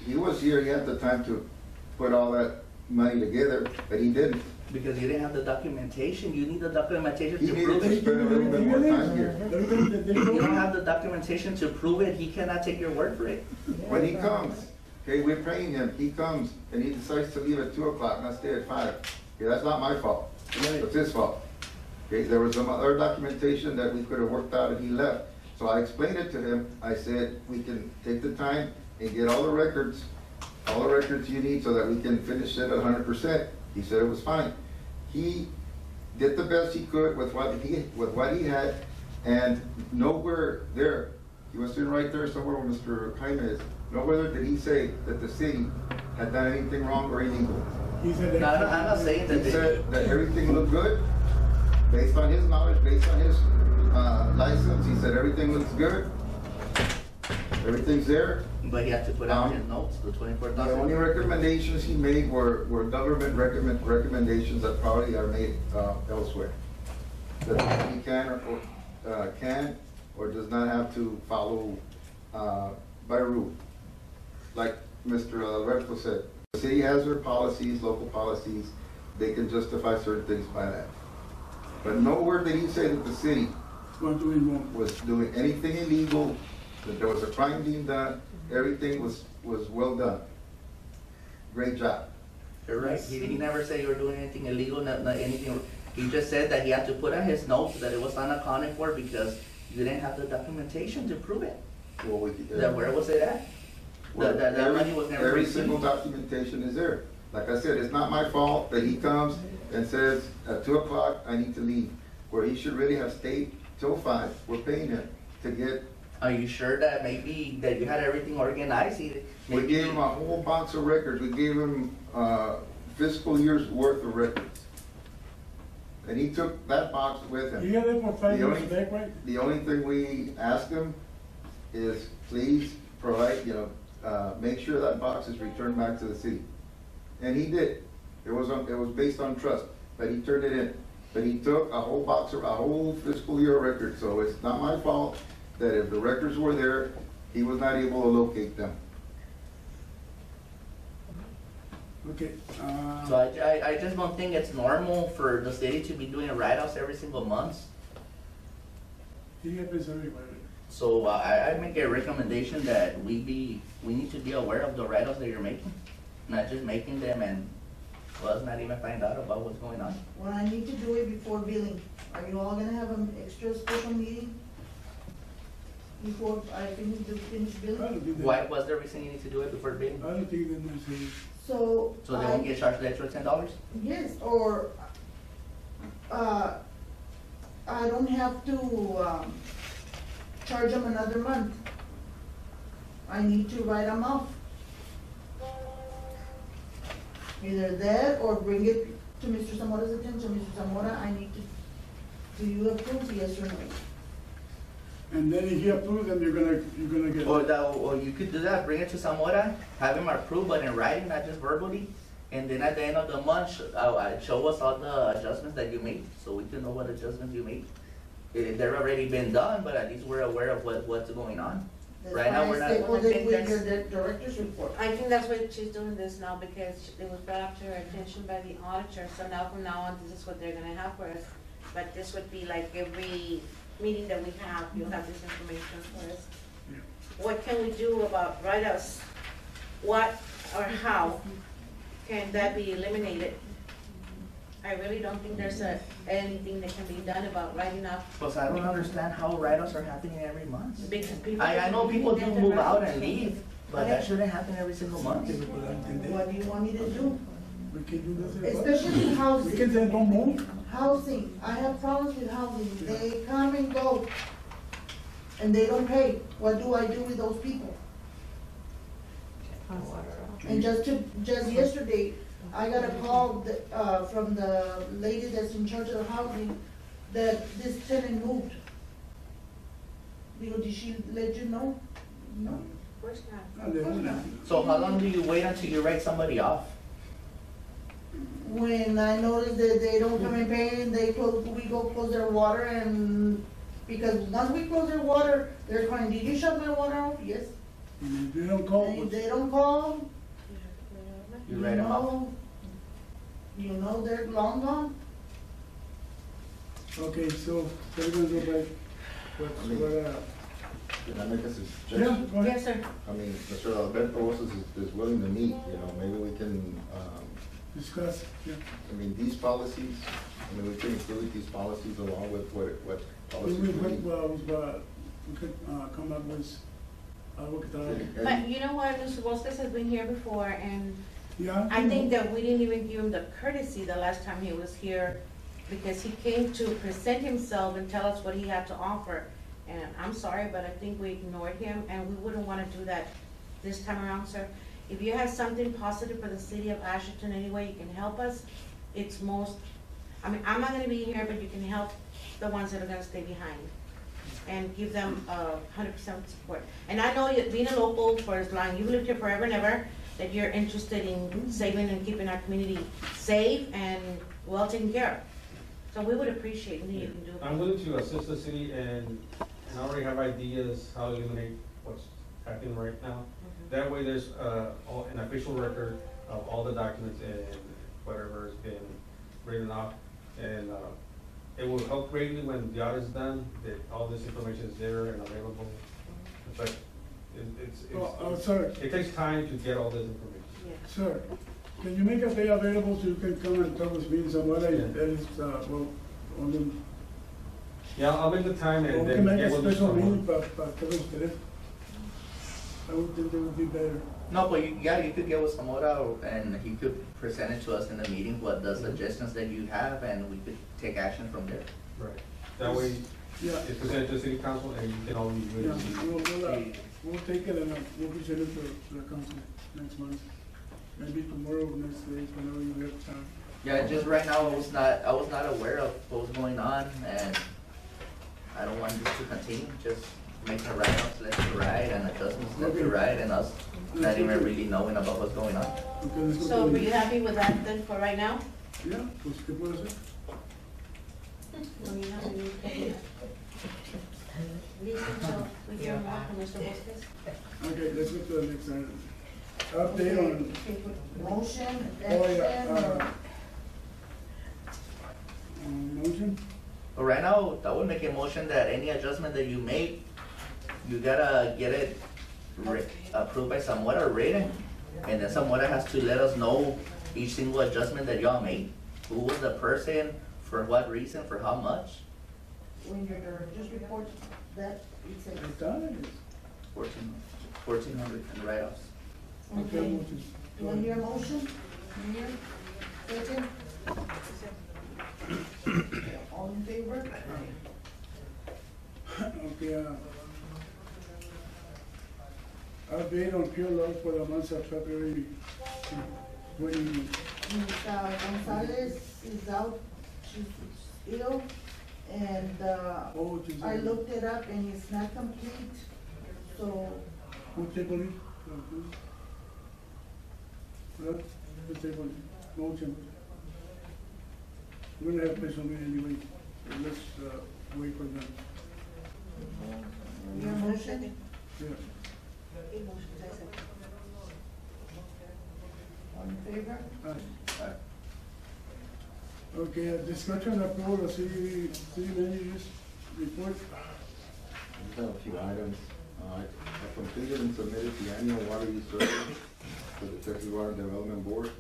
he was here, he had the time to put all that money together, but he didn't. Because you didn't have the documentation. You need the documentation He to needed prove to it. spend a little bit more time here. You don't have the documentation to prove it. He cannot take your word for it. When he comes, okay, we're paying him, he comes and he decides to leave at 2 o'clock, not stay at 5. Okay, that's not my fault, it's his fault. Okay, there was some other documentation that we could have worked out and he left. So I explained it to him, I said, we can take the time and get all the records you need so that we can finish it at 100%. He said it was fine. He did the best he could with what he had, and nowhere there, he was sitting right there somewhere where Mr. Jaime is, nowhere did he say that the city had done anything wrong or illegal. He said No, I'm not saying that He said that everything looked good, based on his knowledge, based on his license. He said everything looks good, everything's there. But he had to put out his notes, the The 24,000. only recommendations he made were government recommendations that probably are made elsewhere. That he can or does not have to follow by rule. Like Mr. Alberto said, the city has their policies, local policies, they can justify certain things by that. But nowhere did he say that the city was doing anything illegal, that there was a crime being done. Everything was well done. Great job. You're right. He never said you were doing anything illegal, not anything. He just said that he had to put on his notes that it was unaccounted for because you didn't have the documentation to prove it. Well, Where was it at? That money was never every received. single documentation is there. Like I said, it's not my fault that he comes and says, at 2 o'clock, I need to leave. Where he should really have stayed till 5. We're paying him to get. Are you sure that maybe that you had everything organized? We gave him a whole box of records. We gave him fiscal year's worth of records. And he took that box with him. You got it for 5 years back, right? The only thing we asked him is please provide, make sure that box is returned back to the city. And he did. It was based on trust, but he turned it in. But he took a whole box of, a whole fiscal year record, so it's not my fault that if the records were there, he was not able to locate them. Okay, So I just don't think it's normal for the city to be doing write-offs every single month. it happens everywhere. So I make a recommendation that we need to be aware of the write-offs that you're making, not just making them and us not even find out about what's going on. Well, I need to do it before billing. Are you all gonna have an extra special meeting before I finish I billing? don't think Why, that, what's the reason you need to do it before bidding? I don't think that necessary. So. So they won't get charged the extra $10? Yes, or, I don't have to, charge them another month. I need to write them off. Either that or bring it to Mr. Zamora's attention. Mr. Zamora, I need to, do you approve, yes or no? And then if he approves, then you're gonna get. Or you could do that, bring it to Zamora, have him approve, but in writing, not just verbally. And then at the end of the month, show us all the adjustments that you made, so we can know what adjustments you made. They're already been done, but at least we're aware of what's going on. That's Right now, why we're I not- stapled I it think with your that's- director's report. I think that's why she's doing this now, because it was brought up to her attention by the auditor, so now from now on, this is what they're gonna have for us. But this would be like every meeting that we have, you'll have this information for us. Yeah. What can we do about write-ups? What or how can that be eliminated? I really don't think there's anything that can be done about writing up, Because I don't understand how write-offs are happening every month. because people. I know people do They have move to out write. and leave, but that shouldn't happen every single month. What do you want me to do? We can do this. Especially We housing. can say don't move. Housing, I have problems with housing, they come and go, and they don't pay, what do I do with those people? And just yesterday, I got a call from the lady that's in charge of the housing, that this tenant moved. Did she let you know? No. Of course not. No, they won't. So how long do you wait until you write somebody off? When I notice that they don't come and pay, and we go close their water, and, because once we close their water, they're crying, did you shut my water off? Yes. And if they don't call, If they don't call, You write them off? you know they're long gone. okay, so they're gonna go back. Can I make a Yeah, suggestion? go ahead. Yes, sir. I mean, Mr. Alberto is willing to meet, you know, maybe we can, Discuss, yeah. I mean, these policies, I mean, we can include these policies along with what policies we need. We could, come up with, look at that. But you know what, Mr. Bosques has been here before, and Yeah. I think that we didn't even give him the courtesy the last time he was here, because he came to present himself and tell us what he had to offer. And I'm sorry, but I think we ignored him, and we wouldn't wanna do that this time around, sir. If you have something positive for the city of Asherton, any way you can help us, it's most, I mean, I'm not gonna be here, but you can help the ones that are gonna stay behind and give them 100% support. And I know you, being a local for as long, you've lived here forever and ever, that you're interested in saving and keeping our community safe and well taken care of. So we would appreciate anything you can do. I'm willing to assist the city, and I already have ideas how to eliminate what's happening right now. That way there's an official record of all the documents and whatever has been written off. And it will help greatly when the audit is done, that all this information is there and available. But Sir, it takes time to get all this information. Yeah. sir, can you make a day available so you can come and talk with me and somebody Yeah. that is, well, on the, Yeah, I'll make the time and we then can make get a with Mr. special Moore. meeting, but tell us today. I would think that would be better. No, but you could get with Zamora and he could present it to us in the meeting, what the suggestions that you have, and we could take action from there. Right. That way, Yeah, it's presented to the city council and you can all review yeah, it. we'll take it and we'll present it to the council next month. Maybe tomorrow, next day, whenever you have time. Yeah, just right now, I was not aware of what was going on, and I don't want this to continue, just making write-ups left to right and adjustments left to right, and us not even really knowing about what's going on. Okay, let's go So to are the- you happy with that then for right now? Yeah, pues, ¿qué puedo hacer? Listo, so we hear more from Mr. Bosques. Okay, let's go to the next item. Update on motion, Oh, yeah, action, or? Motion? But right now, I would make a motion that any adjustment that you make, you gotta get it approved by someone or written. And then someone has to let us know each single adjustment that y'all made. Who was the person, for what reason, for how much? When you're, just report that, it's I a, thought it is. 1,400 in write-offs. Okay, okay. motion. You want your motion? Mayor? Second? All in favor? Okay, I paid on pure love for the months of February 20. Ms. Gonzalez is out, she's ill, and, Oh, she's I ill. looked it up and it's not complete, so, Who table it? Well, who table it? Motion. We're gonna have special meeting anyway. Let's, wait for them. your motion? Yeah. All in favor? Aye. Okay, discussion approval of city manager's report. I have a few items. I completed and submitted the annual water use survey for the Texas Water Development Board.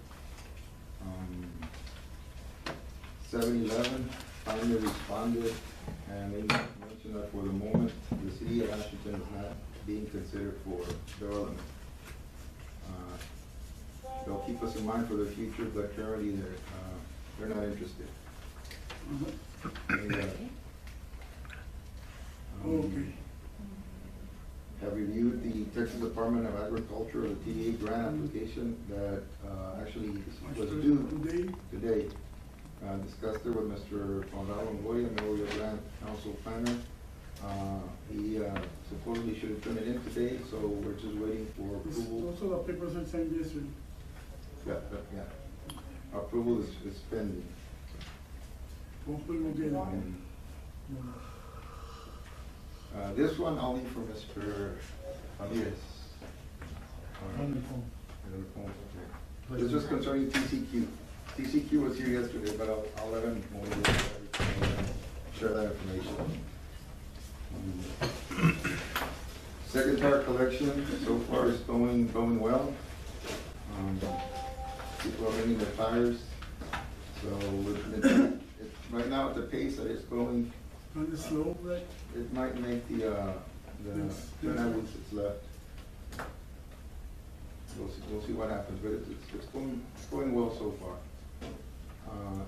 7-Eleven finally responded, and they mentioned that for the moment, the city of Asherton is not being considered for development. They'll keep us in mind for the future, but currently they're not interested. They, Okay. have reviewed the Texas Department of Agriculture, the TDA grant application that actually was due today. Discussed it with Mr. Fondalo Ngoya, Memorial Grant Council Planner. He supposedly should have turned it in today, so we're just waiting for approval. Also, the papers are signed yesterday. Yeah. Approval is pending. Hopefully we'll get it. This one I'll leave for Mr. Ramirez. This is concerning TCQ. TCQ was here yesterday, but I'll let him share that information. Second tire collection so far is going well. People are bringing their tires, so right now at the pace that it's going, On the slope, right? it might make the 2.5 weeks it's left. We'll see what happens, but it's going well so far.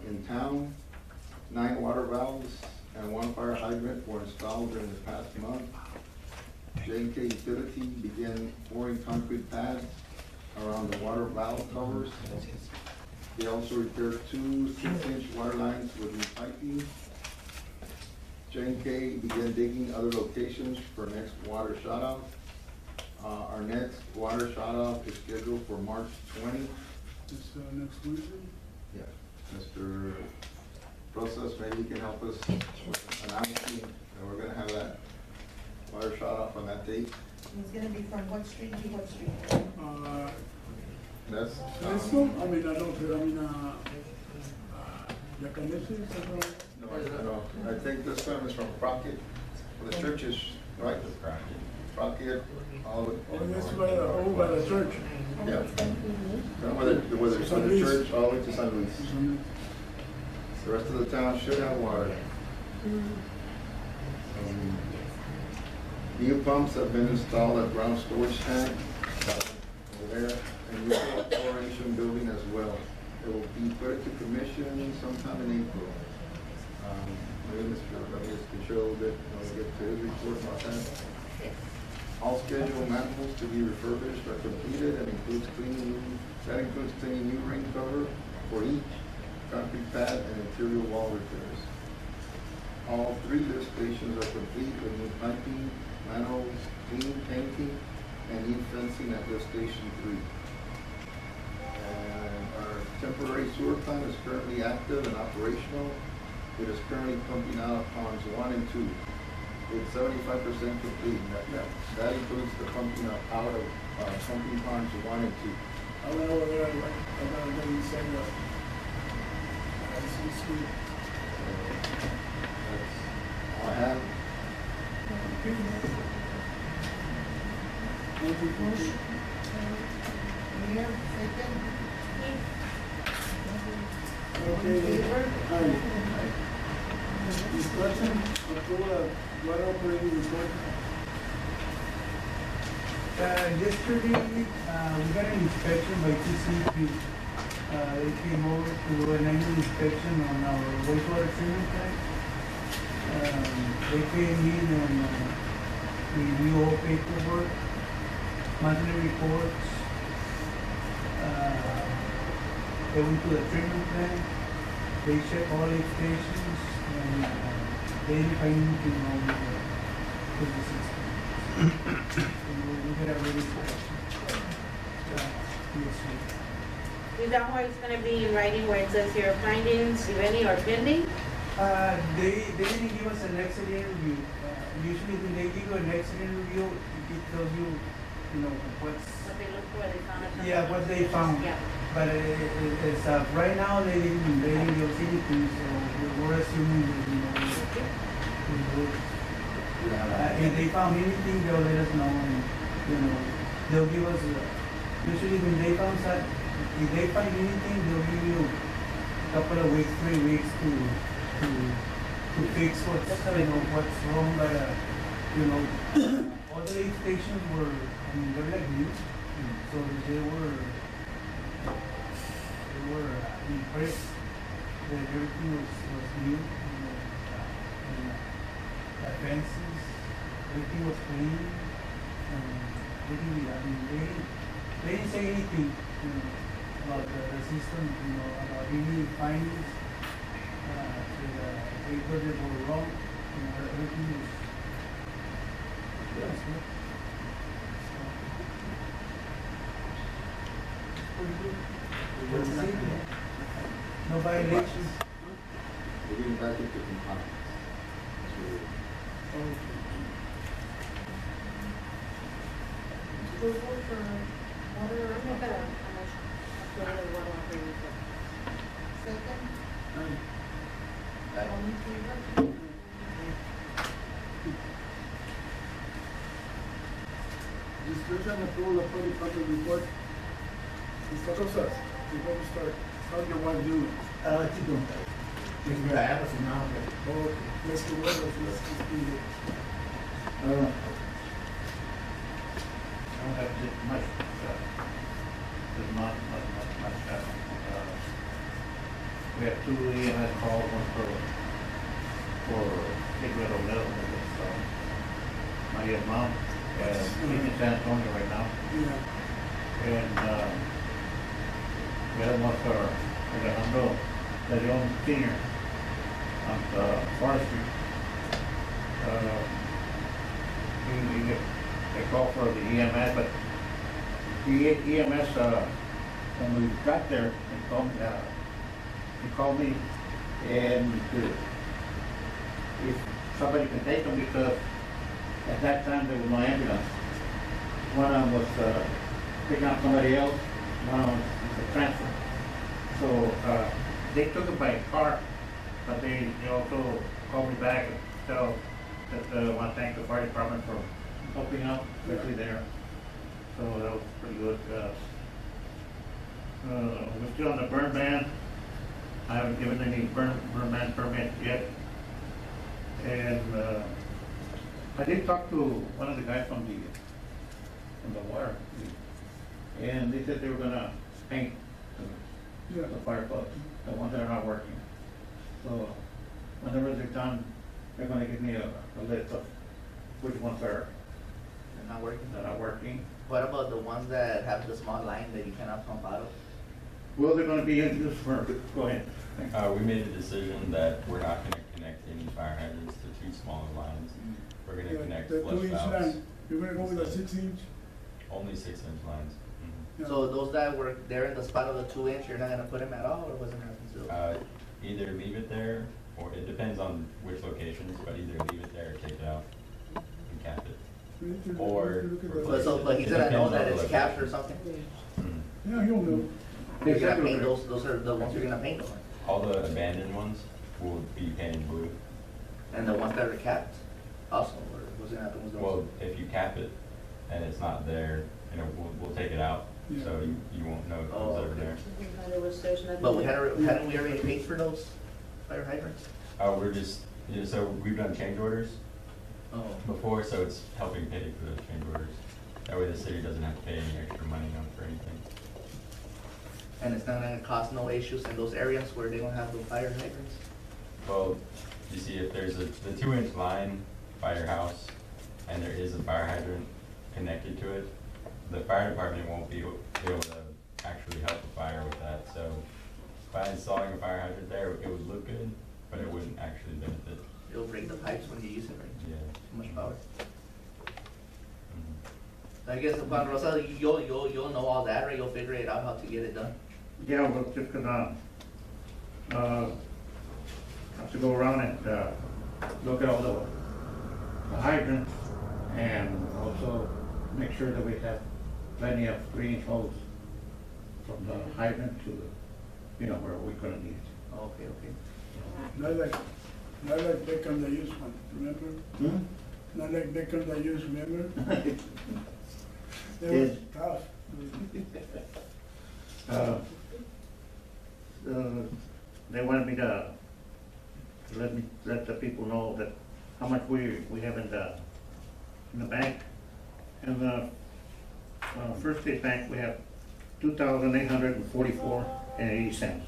In town, 9 water valves and 1 fire hydrant were installed during the past month. J&K Utility began pouring concrete pads around the water valve covers. They also repaired 2 6-inch water lines with new piping. J&K began digging other locations for next water shut-off. Our next water shut-off is scheduled for March 20. It's next Wednesday. Yeah, Mr. Rosas, maybe you can help us with announcing that we're gonna have that water shut-off on that date. It's gonna be from what street to what street? That's, Fresno? I mean, the connection, no, I think this time is from Crockett, the church is, right? Crockett, all the. oh, that's by the church. Yeah. Whether it's from the church all the way to San Luis. The rest of the town should have water. New pumps have been installed at ground storage tank over there, and new chlorination building as well. It will be put into commission sometime in April. Maybe Mr. Ramirez can show a little bit when we get to his report about that. All scheduled manholes to be refurbished are completed and includes cleaning new ring cover for each concrete pad and interior wall repairs. All 3 lift stations are complete with new piping, manholes, clean painting, and new fencing at lift station 3. And our temporary sewer plant is currently active and operational. It is currently pumping out ponds 1 and 2. It's 75% complete. That includes the pumping out of pumping ponds 1 and 2. I went over there, inside the ICC. I have, Motion. Mayor, second. Okay. Favor? Aye. Discussion, approval of water operating report. Yesterday, we got an inspection by TCP. They came over to do an annual inspection on our wastewater treatment plant. They came in and review all paperwork, monthly reports. They went to the treatment plant, they checked all the stations, and they didn't find anything wrong with the system. We got a really good, yes, Is that why it's gonna be in writing where it says here findings, if any, are pending? They didn't give us an accident review. Usually when they give you an accident review, it tells you, you know, what's, What they look for, they found it. yeah, what they found. Yeah. But it's, right now, they didn't give us anything, so we're assuming that, you know, if they found anything, they'll let us know, and, you know, they'll give us, usually when they found that, if they find anything, they'll give you a couple of weeks, 3 weeks to fix what's, you know, what's wrong, but, you know, all the lift stations were, I mean, they're like new, so they were impressed that everything was new, you know, and the fences, everything was clean, and really, I mean, they didn't say anything, you know, about the system, you know, about any findings, that they were wrong, you know, everything was good. Pretty good. No violations. we're getting back into compliance. Approval for water. I'm gonna approve the water operating report. Second. Aye. All in favor? Discussion, approval of public comment report. Mr. Rosas, before we start, how's your wife doing? She's doing better. She's good. I have a now. Oh, Mr. Rosas, let's continue. I don't have much, there's not much happening. We have 2 EMS calls, one for Sigrid O'Neill, my mom, she's in San Antonio right now. Yeah. And, we had one for Alejandro Leon Senior on Forestry. They called for the EMS, but the EMS, when we got there, he called me and if somebody can take them, because at that time there was no ambulance. One of them was picking up somebody else, one of them was a transfer. So they took it by car, but they also called me back and tell that I want to thank the fire department for helping out, especially there. So that was pretty good. We're still on the burn ban. I haven't given any burn ban permit yet. And I did talk to one of the guys from the water, and they said they were gonna paint Yeah. the fire plugs, the ones that are not working. So whenever they're done, they're gonna give me a list of which ones are They're not working. not working. What about the ones that have the small line that you cannot pump out of? Well, they're gonna be used for, go ahead. We made a decision that we're not gonna connect any fire hydrants to 2 smaller lines. We're gonna Yeah, connect the flush 2-inch valves, line, you're gonna go with a 6-inch? only 6-inch lines. Mhm. Yeah. So those that were there in the spot of the 2-inch, you're not gonna put them at all, or wasn't gonna consider? Either leave it there, or it depends on which locations, but either leave it there or take it out and cap it. We need to Or- look at or- the- But so, but he's gonna know that it's capped or something? Mhm. Yeah, he'll know. You're gonna Exactly. paint those are the ones you're gonna paint, though, right? All the abandoned ones will be painted blue. And the ones that are capped also, or what's gonna happen with those? Well, if you cap it and it's not there, you know, we'll take it out, so you won't know Oh, what's over okay. there. There's nothing. But hadn't we already paid for those fire hydrants? Oh, we're just, yeah, so we've done change orders Oh. before, so it's helping pay for those change orders. That way the city doesn't have to pay any extra money on for anything. And it's not gonna cause no issues in those areas where they don't have the fire hydrants? Well, you see, if there's the 2-inch line by your house and there is a fire hydrant connected to it, the fire department won't be able to actually help the fire with that. So by installing a fire hydrant there, it would look good, but it wouldn't actually benefit. It'll break the pipes when you use it, right? Yeah. Too much power. Mhm. I guess, Juan Rosa, you'll know all that, right? You'll figure it out how to get it done. Yeah, we're just gonna, have to go around and, look at all the hydrants and also make sure that we have plenty of 3-inch hose from the hydrant to the, you know, where we're gonna need it. Okay, okay. Not like Beckham they used one, remember? Not like Beckham they used, remember? They was Yes. tough. They wanted me to let the people know that how much we have in the bank. In the First State Bank, we have $2,844.80.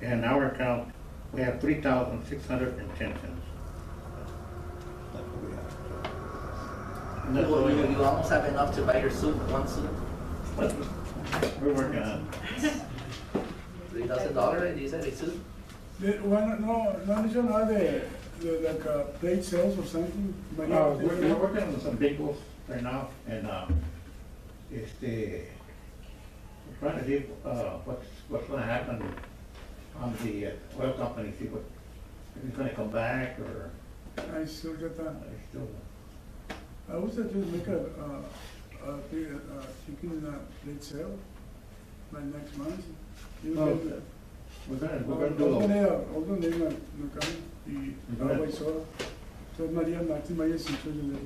In our account, we have $3,610. That's what we have. And that's what we have. You almost have enough to buy your suit, one suit, We're working on it. $3,000, you said a suit? No, these are not like plate sales or something. We're working on some vehicles right now, and we're trying to see what's gonna happen on the oil company, see what, if it's gonna come back, or I still get that. it's still. I was just make a big chicken plate sale by next month. We're gonna do. Otro name, y agua y soda. So María Martín, María Cintura.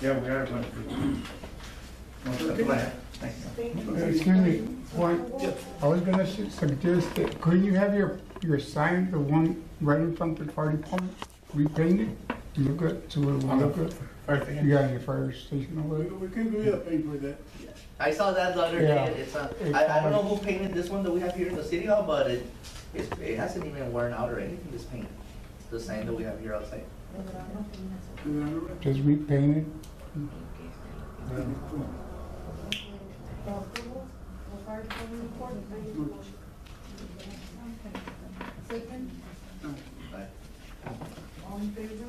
Yeah, we are going to. That's the plan. Thank you. Excuse me, one, I was gonna suggest that, could you have your sign, the one right in front of the fire department, repainted? Look good, so it will look good. You got your fire station over there? We can do a paint for that. I saw that the other Yeah. day, I don't know who painted this one that we have here in the city hall, but it hasn't even worn out or anything, this paint. It's the same that we have here outside. Just repaint it. Second, all in favor?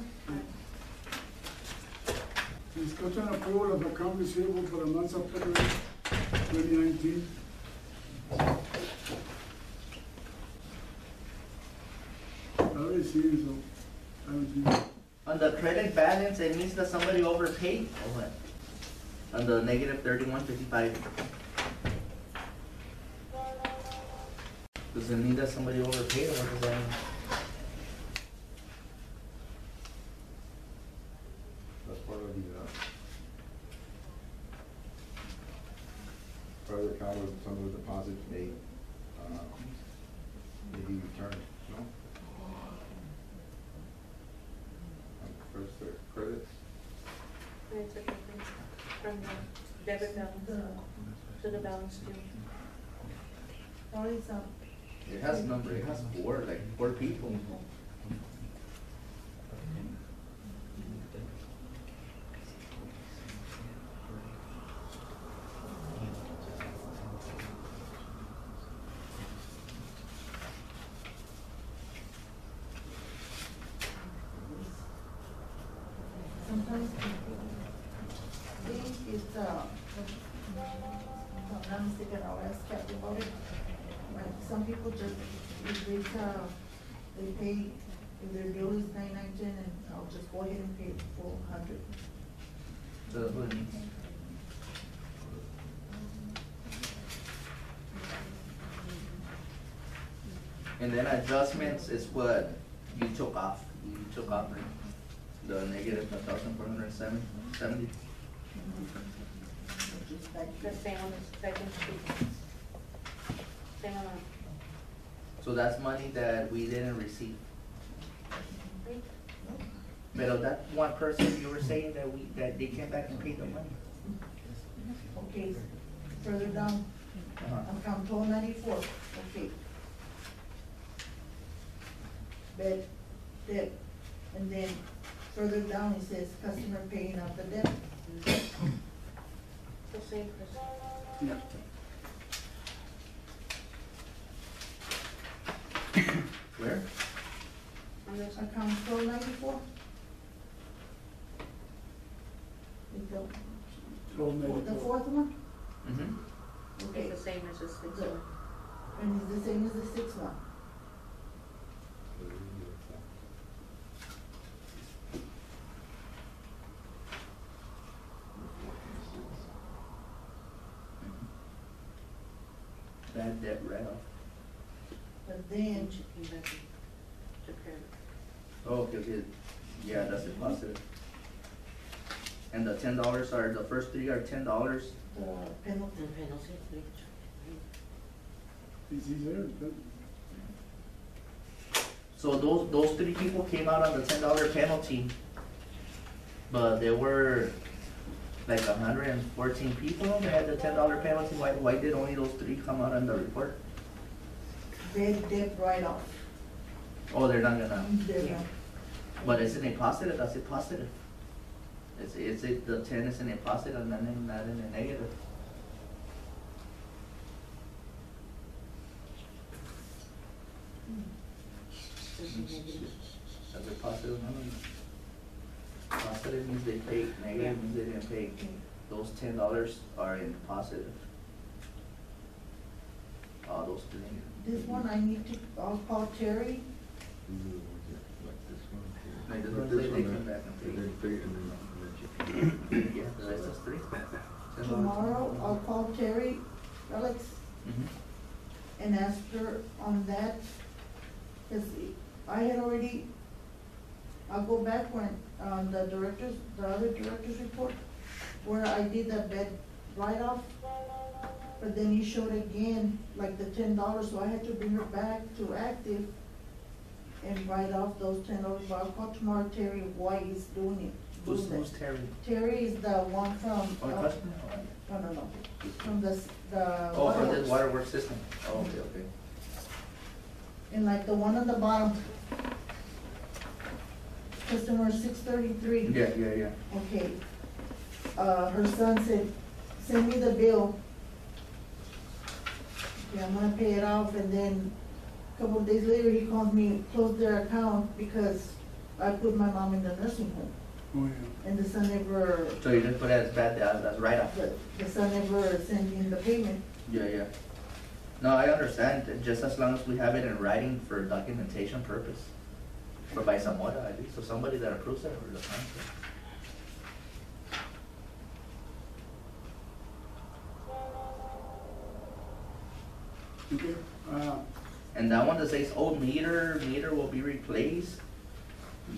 Discussion approval of account receivable for the month of February 2019. I already seen it, so I haven't seen it. On the credit balance, it means that somebody overpaid, or what? On the negative 3155. Does it mean that somebody overpaid, or what does that mean? That's part of the, part of the account with some of the deposits made, maybe returned, no? First, credits, It's a difference from the debit balance to the balance due. Always, It has number, it has four people. sometimes, I think it's, if I'm not mistaken, I'll ask Kathy about it. Like, some people just, if they pay, if their bill is 99.10, and I'll just go ahead and pay the full 100. So that's what it means. And then adjustments is what you took off. You took off the negative 1,470. The same on the second sheet. Same amount. So that's money that we didn't receive. But that one person, you were saying that they came back and paid the money. Okay, further down, account 1294, okay. Bed, debt, and then further down it says customer paying off the debt. The same person. Yeah. Where? On this one. Account 1294. The fourth one, Mm-hmm. okay, It's the same as the sixth The- one. and it's the same as the sixth one. Bad debt write-off. But then, She came back and took care of it. Oh, okay. Yeah, that's a positive. And the $10 are, the first three are $10. the penalty, And penalty, Is he there? Good. So those three people came out on the $10 penalty, but there were like 114 people that had the $10 penalty. Why did only those three come out on the report? bad debt write-off. Oh, they're not gonna. They're But isn't it positive? That's a positive. Is it the 10 is in a positive and then not in a negative? That's a positive number. Positive means they paid, negative means they didn't pay. Those $10 are in positive. Those three. This one I need to, I'll call Terry, Like, the ones they came back and paid. Yeah, the rest is three. $10. tomorrow, I'll call Terry, Alex, Mhm. and ask her on that, cause I had already, I'll go back when, on the directors, the other director's report, where I did that bad write-off, but then he showed again, like the $10, so I had to bring her back to active and write off those $10, but I'll call tomorrow Terry why he's doing it. Who's doing that. Terry? Terry is the one from, Oh, the customer? no, from the. Oh, for this waterworks. waterworks system. Oh, okay, okay. And like the one on the bottom, customer 633. Yeah. Okay. Her son said, send me the bill. Okay, I'm gonna pay it off, and then a couple of days later, he called me, closed their account because I put my mom in the nursing home, Oh, yeah. and the son never, So you just put it as bad, as write-off? the son never sent in the payment. Yeah. No, I understand, just as long as we have it in writing for documentation purpose. Or by someone, at least, so somebody that approves it or the council. Okay, And that one that says, oh, meter will be replaced,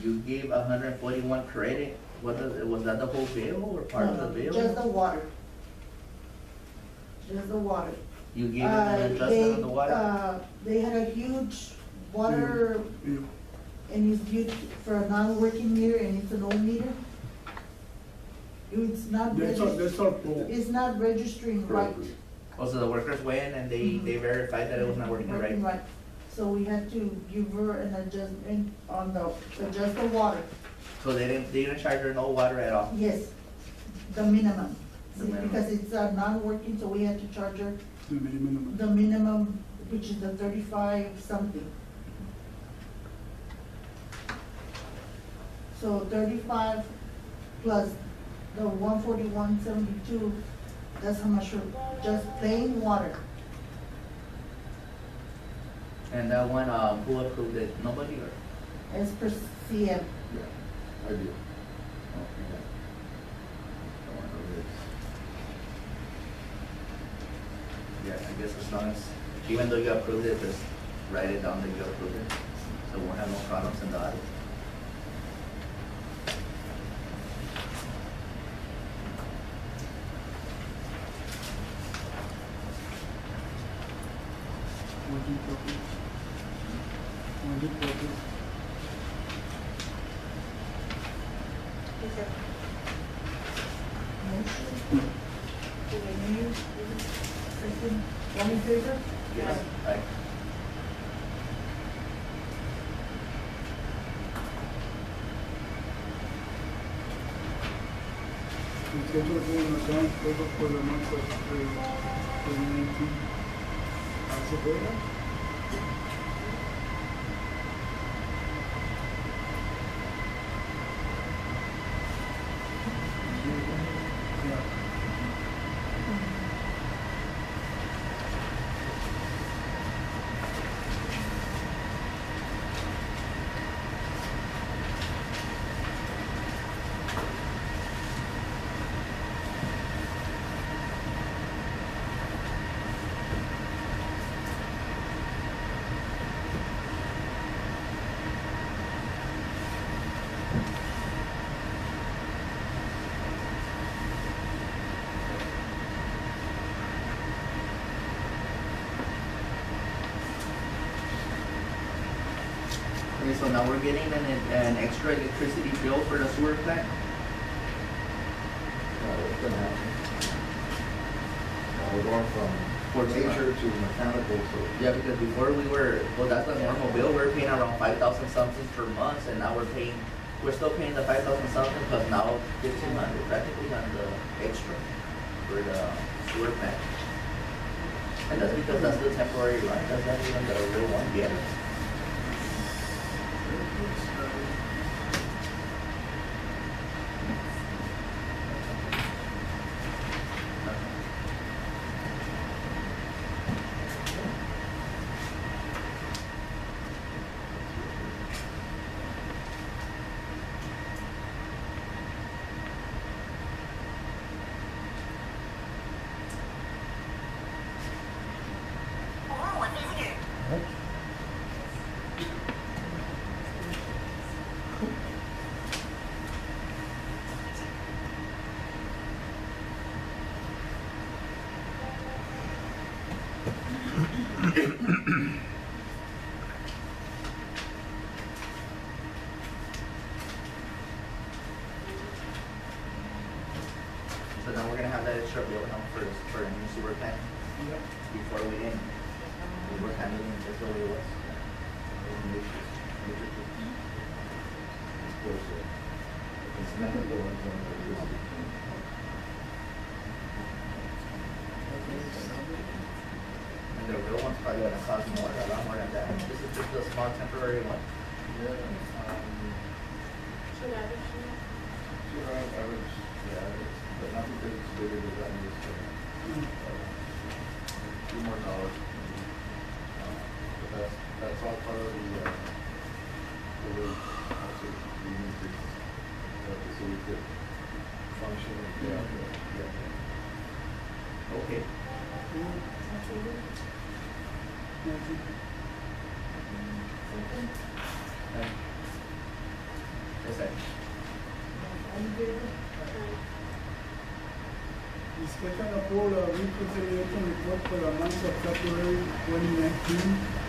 you gave 141 credit, was that the whole bill or part of the bill? Just the water. Just the water. You gave them an adjustment on the water? They had a huge water, yeah. and it's due for a non-working meter, and it's an old meter. It's not That's all, registering, that's all. Paul. it's not registering right. Also, the workers went and they verified that it was not working right? Working right. So we had to give her an adjustment on just the water. So they didn't charge her no water at all? Yes, the minimum. The minimum. Because it's non-working, so we had to charge her The minimum. the minimum, which is the 35 something. So 35 plus the 141.72, that's how much, just plain water. And that one, who approved it? Nobody or? As per CM. Yeah, I do. Yeah, I guess as long as, even though you approved it, just write it down that you approved it, so we won't have no problems in the audit. Motion to approve. Motion to approve. Motion. To renew, second, all in favor? Yes. Aye. And schedule an account payable for the month of 2019. Isabella? Yeah. Okay, so now we're getting an extra electricity bill for the sewer plant. It's gonna happen. We're going from nature to mechanical, so. Yeah, because before we were, well, that's the normal bill, we were paying around 5,000 something per month, and now we're still paying the 5,000 something, plus now 1,500 practically on the extra for the sewer plant. And that's because that's the temporary line, that's not even the real one yet. So now we're gonna have that extra bill now for a new sewer plant. Before we didn't, we were handling it just the way it was. It's not the ones on electricity. And the real one's probably gonna cost more, a lot more than that. This is just a small temporary one. Yeah, average, but not because it's bigger than that, just, few more dollars. But that's all part of the rate, also the increase, so we could function, yeah. Okay. Yes, sir. All in favor? Discussion of all reconciliation report for the month of February 2019.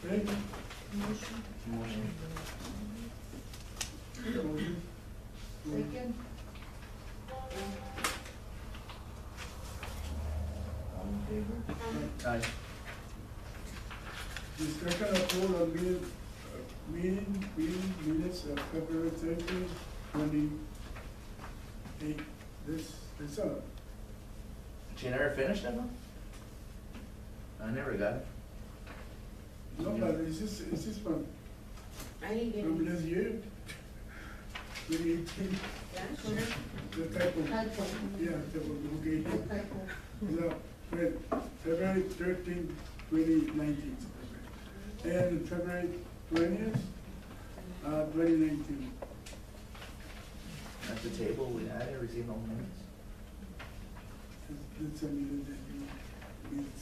Okay? Motion. Motion. Motion. Second. All in favor? Aye. Discussion approval of meeting minutes of February 13, 28. This, She never finished that one? I never got it. no, but is this from I didn't get from it. this year? 2018, Last year? the type of, Typo. yeah, that was, okay. Typo. No, wait, February 13, 2019. And February 20th, 2019. At the table, I didn't receive no minutes. It's a meeting that you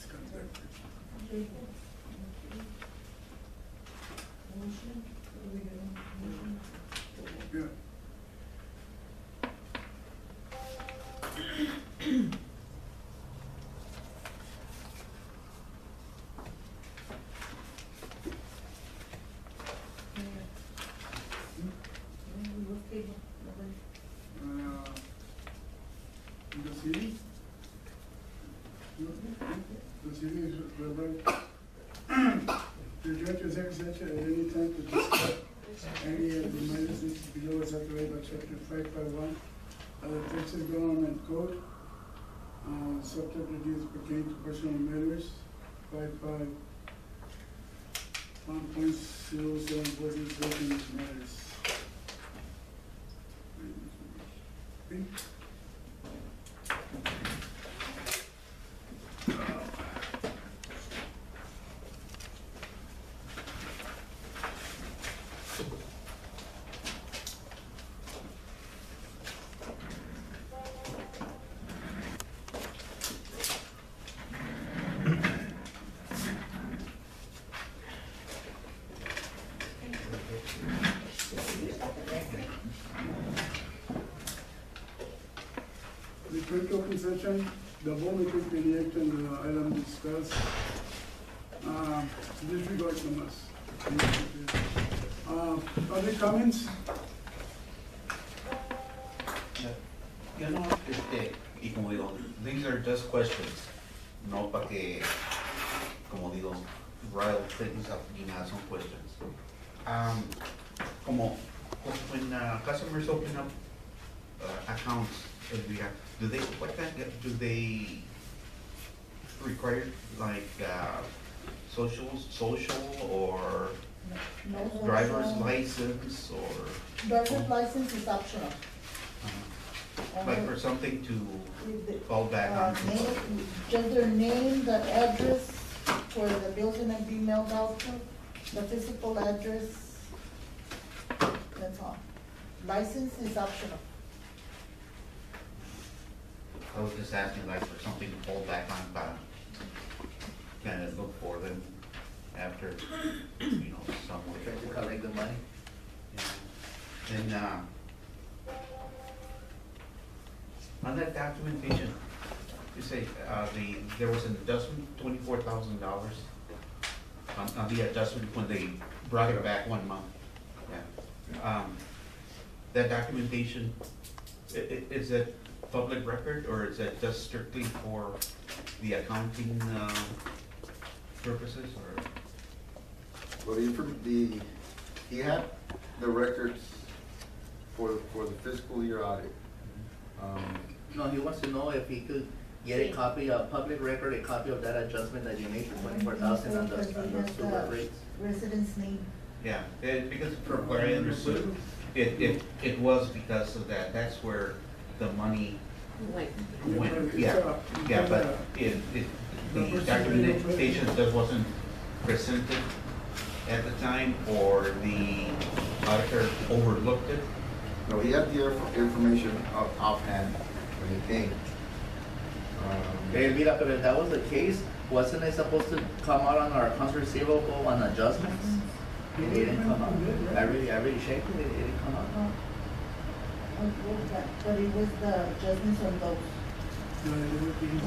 conducted. Motion. What are we doing? Motion. Yeah. The city? The city is right. The judge is exercised at any time to discuss any of the medicines below saturated by chapter 551 of the Texas Government Code. Subject to these pertain to personal matters, 55 1.07 business matters. Okay. The quick open session, the board will take any action on the item discussed. Disregard from us. Other comments? Ya no, y como digo, these are just questions, no para que, como digo, rile things up, you know, some questions. Como when customers open up accounts, Elvira, do they, what kind, do they require like social or No driver's social. license or? Driver's license is optional. Like for something to With the, fall back on? name, just their name, the address where the bill's gonna be mailed out to, the physical address, that's all. License is optional. I was just asking like for something to fall back on, but kind of look for them after, you know, somewhere. Trying to collect the money. And, on that documentation, you say, there was an adjustment, $24,000. on the adjustment when they brought it back 1 month. Yeah. That documentation, is it public record, or is it just strictly for the accounting purposes, or? Well, he had the records for the fiscal year audit. No, he wants to know if he could get a copy of public record, a copy of that adjustment that you made for 24,000 on the sewer rates. Resident's name. Yeah, because from what I understood, it was because of that, that's where the money went, yeah, but the documentation just wasn't presented at the time, or the auditor overlooked it. No, he had the information offhand when he came. Hey, mira, but if that was the case, wasn't it supposed to come out on our accounts receivable on adjustments? It didn't come out. I really checked it, it didn't come out. But it was the adjustments on those.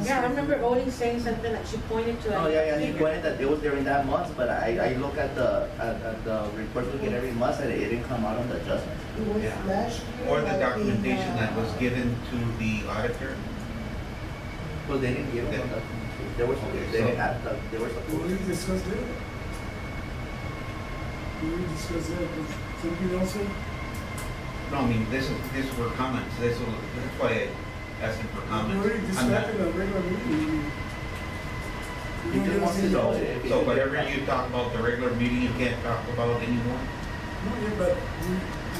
Yeah, I remember Odie saying something that she pointed to. Oh, yeah, he pointed that it was during that month, but I look at the reports we get every month, and it didn't come out on the adjustments. It was Yeah. last year. Or the like documentation that was given to the auditor. Well, they didn't give them the, they were supposed We to. discussed that. We discussed that, but something else, sir? No, I mean, these were comments, that's why I asked him for We comments. already I'm discussed not- in a regular meeting. He just wants to know if. So whatever you talk about the regular meeting, you can't talk about anymore? No, yeah, but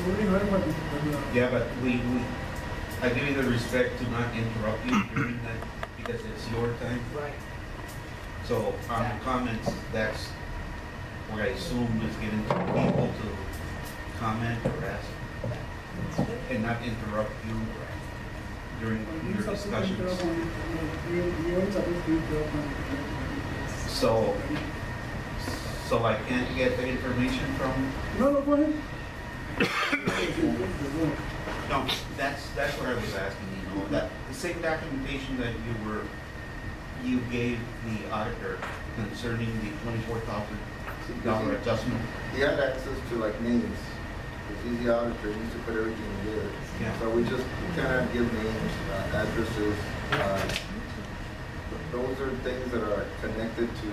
we already heard what, Yeah, but I give you the respect to not interrupt you during that, because it's your time. Right. So on the comments, that's what I assume is given to people to comment or ask, and not interrupt you during your discussions. We always supposed to interrupt. So I can't get the information from, No, go ahead. no, that's what I was asking, you know, that the same documentation that you gave the auditor concerning the $24,000 adjustment. He had access to like names, because he's the auditor, he used to put everything together. Yeah. So we cannot give names, addresses. Those are things that are connected to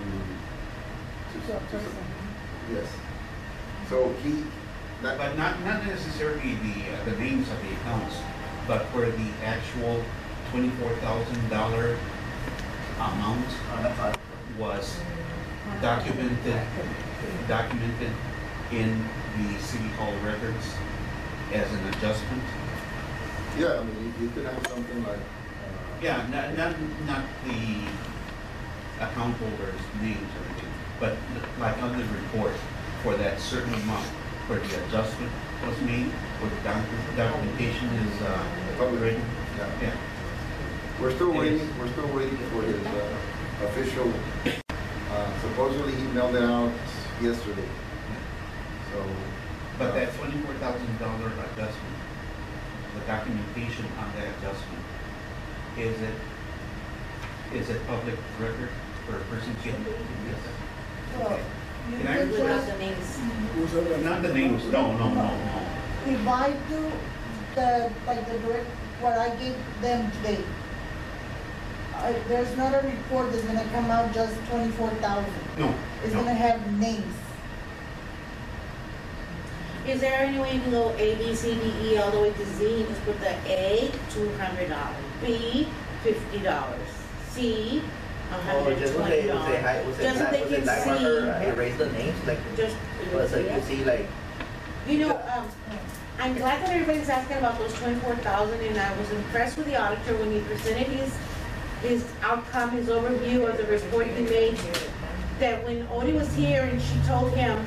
yes. So But not necessarily the names of the accounts, but where the actual $24,000 amount was documented in the City Hall records as an adjustment. Yeah, I mean, you could have something like. Yeah, not the account holders' names or anything, but like on the report for that certain amount where the adjustment was made, where the documentation is written. Yeah. We're still waiting for his official, supposedly he mailed it out yesterday. So. But that $24,000 adjustment, the documentation on that adjustment, is it public record for a person can? Well, you Can I can Without just, the names. Not the names, no. if I do the direct, what I gave them today, there's not a report that's gonna come out just 24,000. No. It's no. gonna have names. Is there any way you can go A, B, C, D, E, all the way to Z, and just put the A, $200, B, $50, C, Oh, just when they, $120. Just so they can see, erase the names, like, just, so you see, like, you know, I'm glad that everybody's asking about those 24,000, and I was impressed with the auditor when he presented his outcome, his overview of the report he made, that when Odie was here and she told him,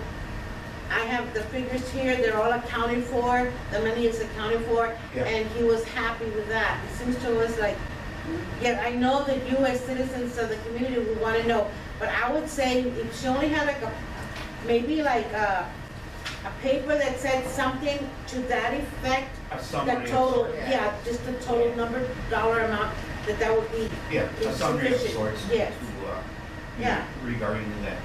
I have the figures here, they're all accounted for, the money is accounted for, Yeah. and he was happy with that. It seems to us like, yeah, I know that you as citizens of the community would want to know, but I would say if she only had like maybe like a paper that said something to that effect, A summary. the total, yeah, just the total dollar amount, that would be Yeah, a summary of sufficient. sorts. Yes. To, Yeah. regarding that.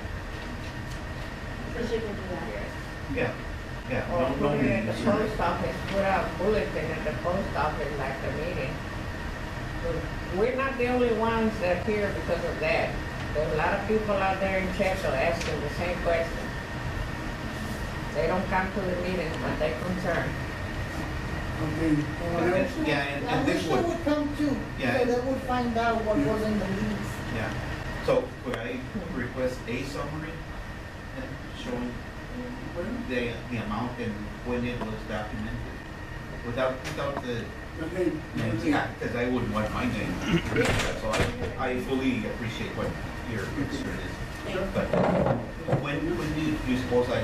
Yes, you can do that. Yeah, yeah. Or no- put no it at meeting the is sooner. post office, put a bulletin at the post office like the meeting. But we're not the only ones that are here because of that. There's a lot of people out there in Checo asking the same question. They don't come to the meeting, but they're concerned. Okay, Yeah, and I this wish they would, would come too, Yeah. so they would find out what was in the leads. yeah. So could I request a summary then, showing the amount and when it was documented? Without the okay, names, yeah, because I wouldn't want my name. So I fully appreciate what your concern is. But when do you suppose I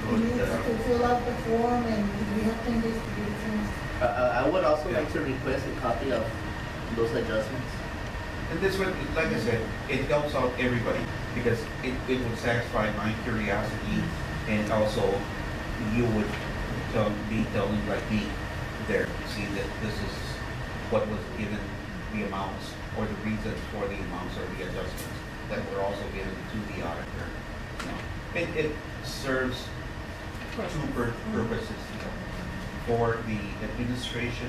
We would, need to fill out the form and we have 10 days to do it finished. I would also like to request a copy of those adjustments. and this would, like I said, it helps out everybody because it would satisfy my curiosity and also you would be telling like me there, see that this is what was given, the amounts or the reasons for the amounts or the adjustments that were also given to the auditor. You know, it serves two purposes, you know, for the administration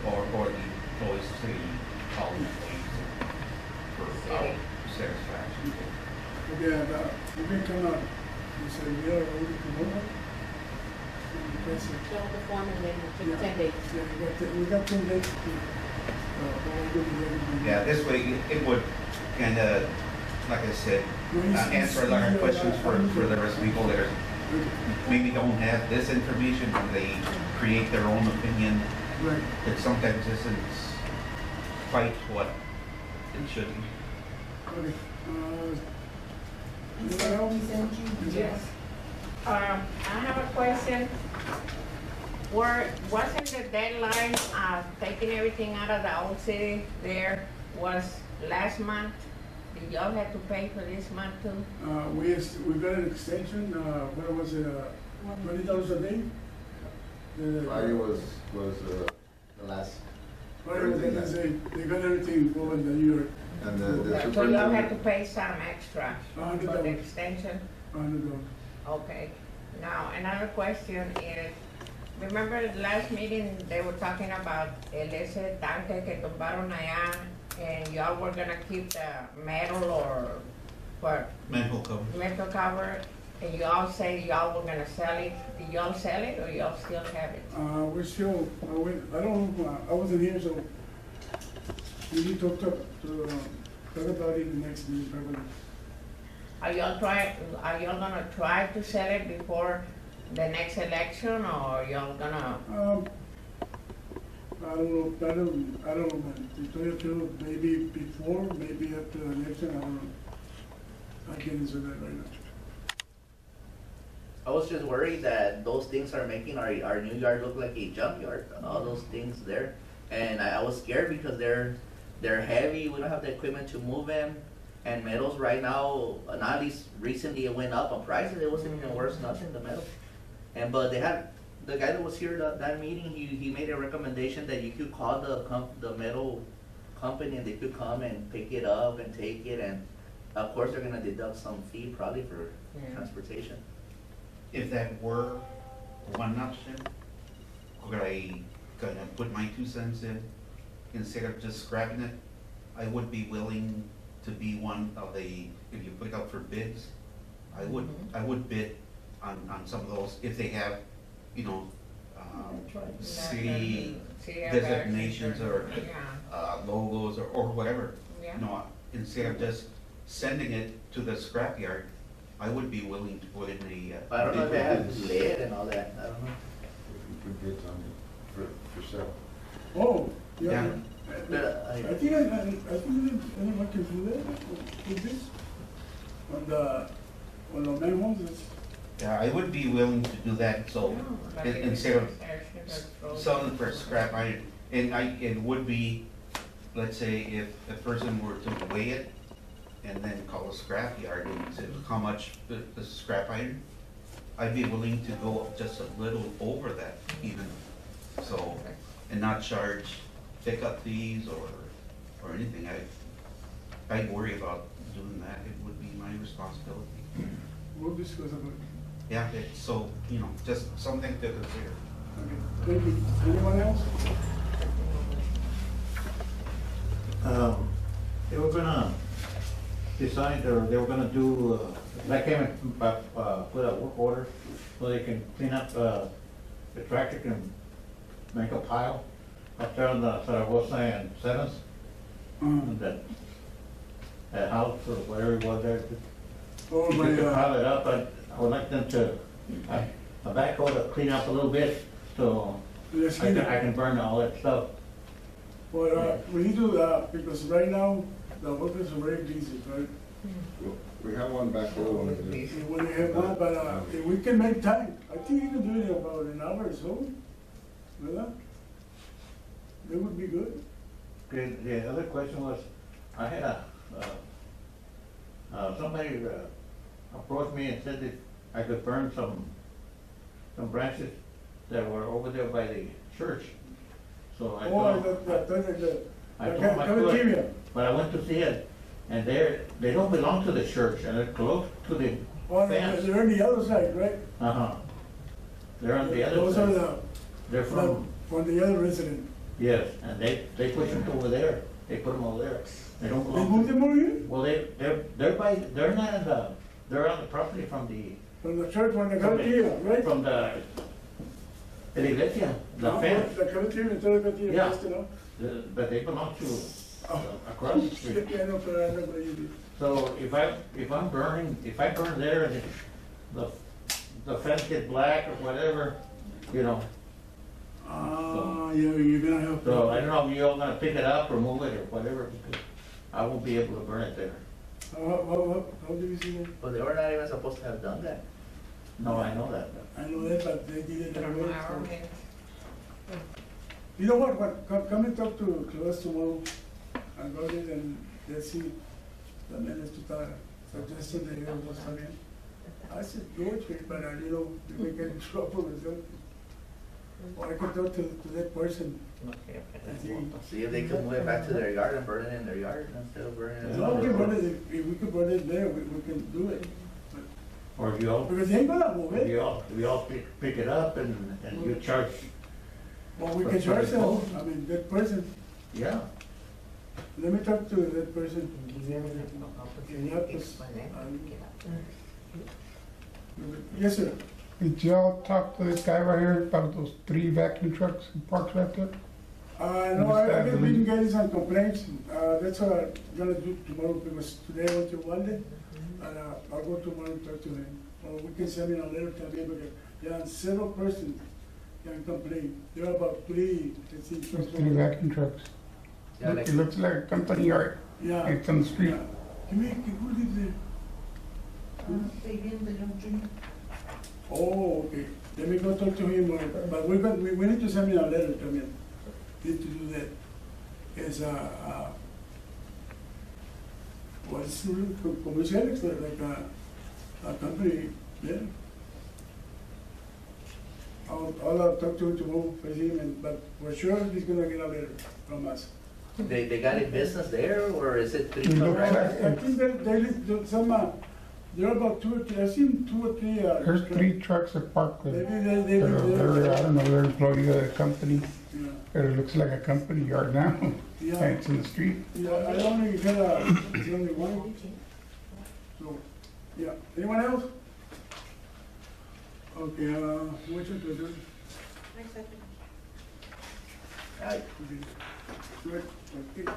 or the employees, all employees for our satisfaction. okay, we can come out, you say, we are ready to move on? Request it. Fill out the form and then Yeah. take 10 days. Yeah, we got 10 days to, we're gonna be ready to- Yeah, this way it would kind of, like I said, answer a lot of questions for the rest of the people that are, maybe don't have this information and they create their own opinion. Right, It sometimes isn't quite what it should be. okay, We anyone sent, else? we sent you. Yes. I have a question. Wasn't the deadline of taking everything out of the old city there was last month? Did y'all have to pay for this month too? We got an extension, what was it, $20 a day? Friday was the last, Friday was the last day, they got everything going the year, and the So y'all had to superintendent, pay some extra for the $100, extension? $100. Okay. Now, another question is, remember the last meeting, they were talking about ese tanque que tumbaron allá, and y'all were gonna keep the metal or what, Mental cover. metal cover, and y'all say y'all were gonna sell it. Did y'all sell it or y'all still have it? We're still, I don't know, I wasn't here, so we need to talk about it in the next meeting, probably. Are y'all gonna try to sell it before the next election, or y'all gonna, I don't know, I don't know, man, to tell you the truth, maybe before, maybe after the election, I don't know. I can't answer that right now. I was just worried that those things are making our new yard look like a junkyard, all those things there. And I was scared because they're heavy, we don't have the equipment to move them. And metals right now, not at least recently it went up on prices, it wasn't even worth nothing, the metal. But they had, the guy that was here that meeting, he made a recommendation that you could call the metal company and they could come and pick it up and take it, and of course they're gonna deduct some fee probably for transportation. If that were one option, could I kind of put my 2 cents in instead of just scrapping it? I would be willing to be one of the, if you put it out for bids, I would bid on some of those if they have, you know, city designations or logos or whatever. Yeah. You know, instead of just sending it to the scrapyard, I would be willing to put in a. I don't know if they bid. have lead and all that, I don't know. we could get on for sale. Oh, yeah. Yeah. I think anyone can do that with this, on the manholes, Yeah, I would be willing to do that, so instead of selling for scrap iron, and it would be, let's say if a person were to weigh it and then call a scrap yard and say how much the scrap iron, I'd be willing to go just a little over that even, so, and not charge pickup fees or anything. I'd worry about doing that, it would be my responsibility. We'll discuss about it. Yeah, so, just something to consider. Okay, thank you. Anyone else? They were gonna decide, or they were gonna do, I came and put a work order so they can clean up, the tractor can make a pile up there on the Zaragoza and Seventh, and that house or whatever it was there. Oh, If my they could God. pile it up, I would like them to, a backhoe to clean up a little bit, so Let's I get can, I it. can burn all that stuff. But, we need to, because right now, the workers are very busy, right? We have one back over. When they have one, but, if we can make time, I think you can do it in about an hour or so. Well, that would be good. Okay, the other question was, I had somebody approached me and said that I could burn some branches that were over there by the church. So I Oh, told the him I could, cafeteria. but I went to see it, and they don't belong to the church, and they're close to the Oh, fence. they're on the other side, right? Uh-huh. They're on the other Those are side. They're from, the other resident. yes, and they push them over there. They put them over there. They don't They belong. moved them over here? Well, they're not in the, they're on the property from the, From the church, from the cafeteria, right? from the iglesia, the fence. The cafeteria, the cafeteria, Yeah. just, you know? But they belong to Oh. across the street. Yeah, I know, but I know what you did. So if I burn there and the fence get black or whatever, Ah, you're gonna have. so I don't know if you're all gonna pick it up or move it or whatever, because I won't be able to burn it there. How do you see that? But they were not even supposed to have done that. No, I know that. I know that, but they did it that way. Our so- hands. You know what, come and talk to us tomorrow, and go ahead and let's see the minutes to talk, suggested that it was coming. I said, go with it, but, you may get in trouble or something. Or I could talk to that person. Okay, and see. See if they can move it back to their yard and burn it in their yard instead of burning it. No, we can burn it, if we could burn it there, we can do it. Or if you all, Because they ain't gonna move if it. you all pick it up and you charge, Well, we can charge them, I mean, that person, yeah. let me talk to that person. Yes, sir. Did y'all talk to this guy right here about those 3 vacuum trucks he parks right there? No, I've been getting some complaints, that's what I'm gonna do tomorrow, because today I went to one day, and I'll go tomorrow and talk to him. Or we can send me a letter to him, because there are several persons can complain. There are about 3, let's see. Those 3 vacuum trucks. Yeah, Look, it looks like a company yard. Yeah. It's on the street. Yeah. Who lives there? Fabian Beltran. Oh, okay. Let me go talk to him, but we need to send me a letter to him. Need to do that. It's what's commercial, it's like a company, yeah. I'll talk to him tomorrow for him, but for sure he's gonna get a letter from us. They got a business there, or is it 3 It looks truck like- drivers? I think there are about 2 or 3, I've seen 2 or 3. There's 3 trucks that parked there. Maybe They're, I don't know, they're employee of the company, Yeah. but it looks like a company yard now. Yeah. And it's in the street. Yeah, I only got it's only one. So, yeah, anyone else? Okay, motion to adjourn. Right. Okay. Good, okay.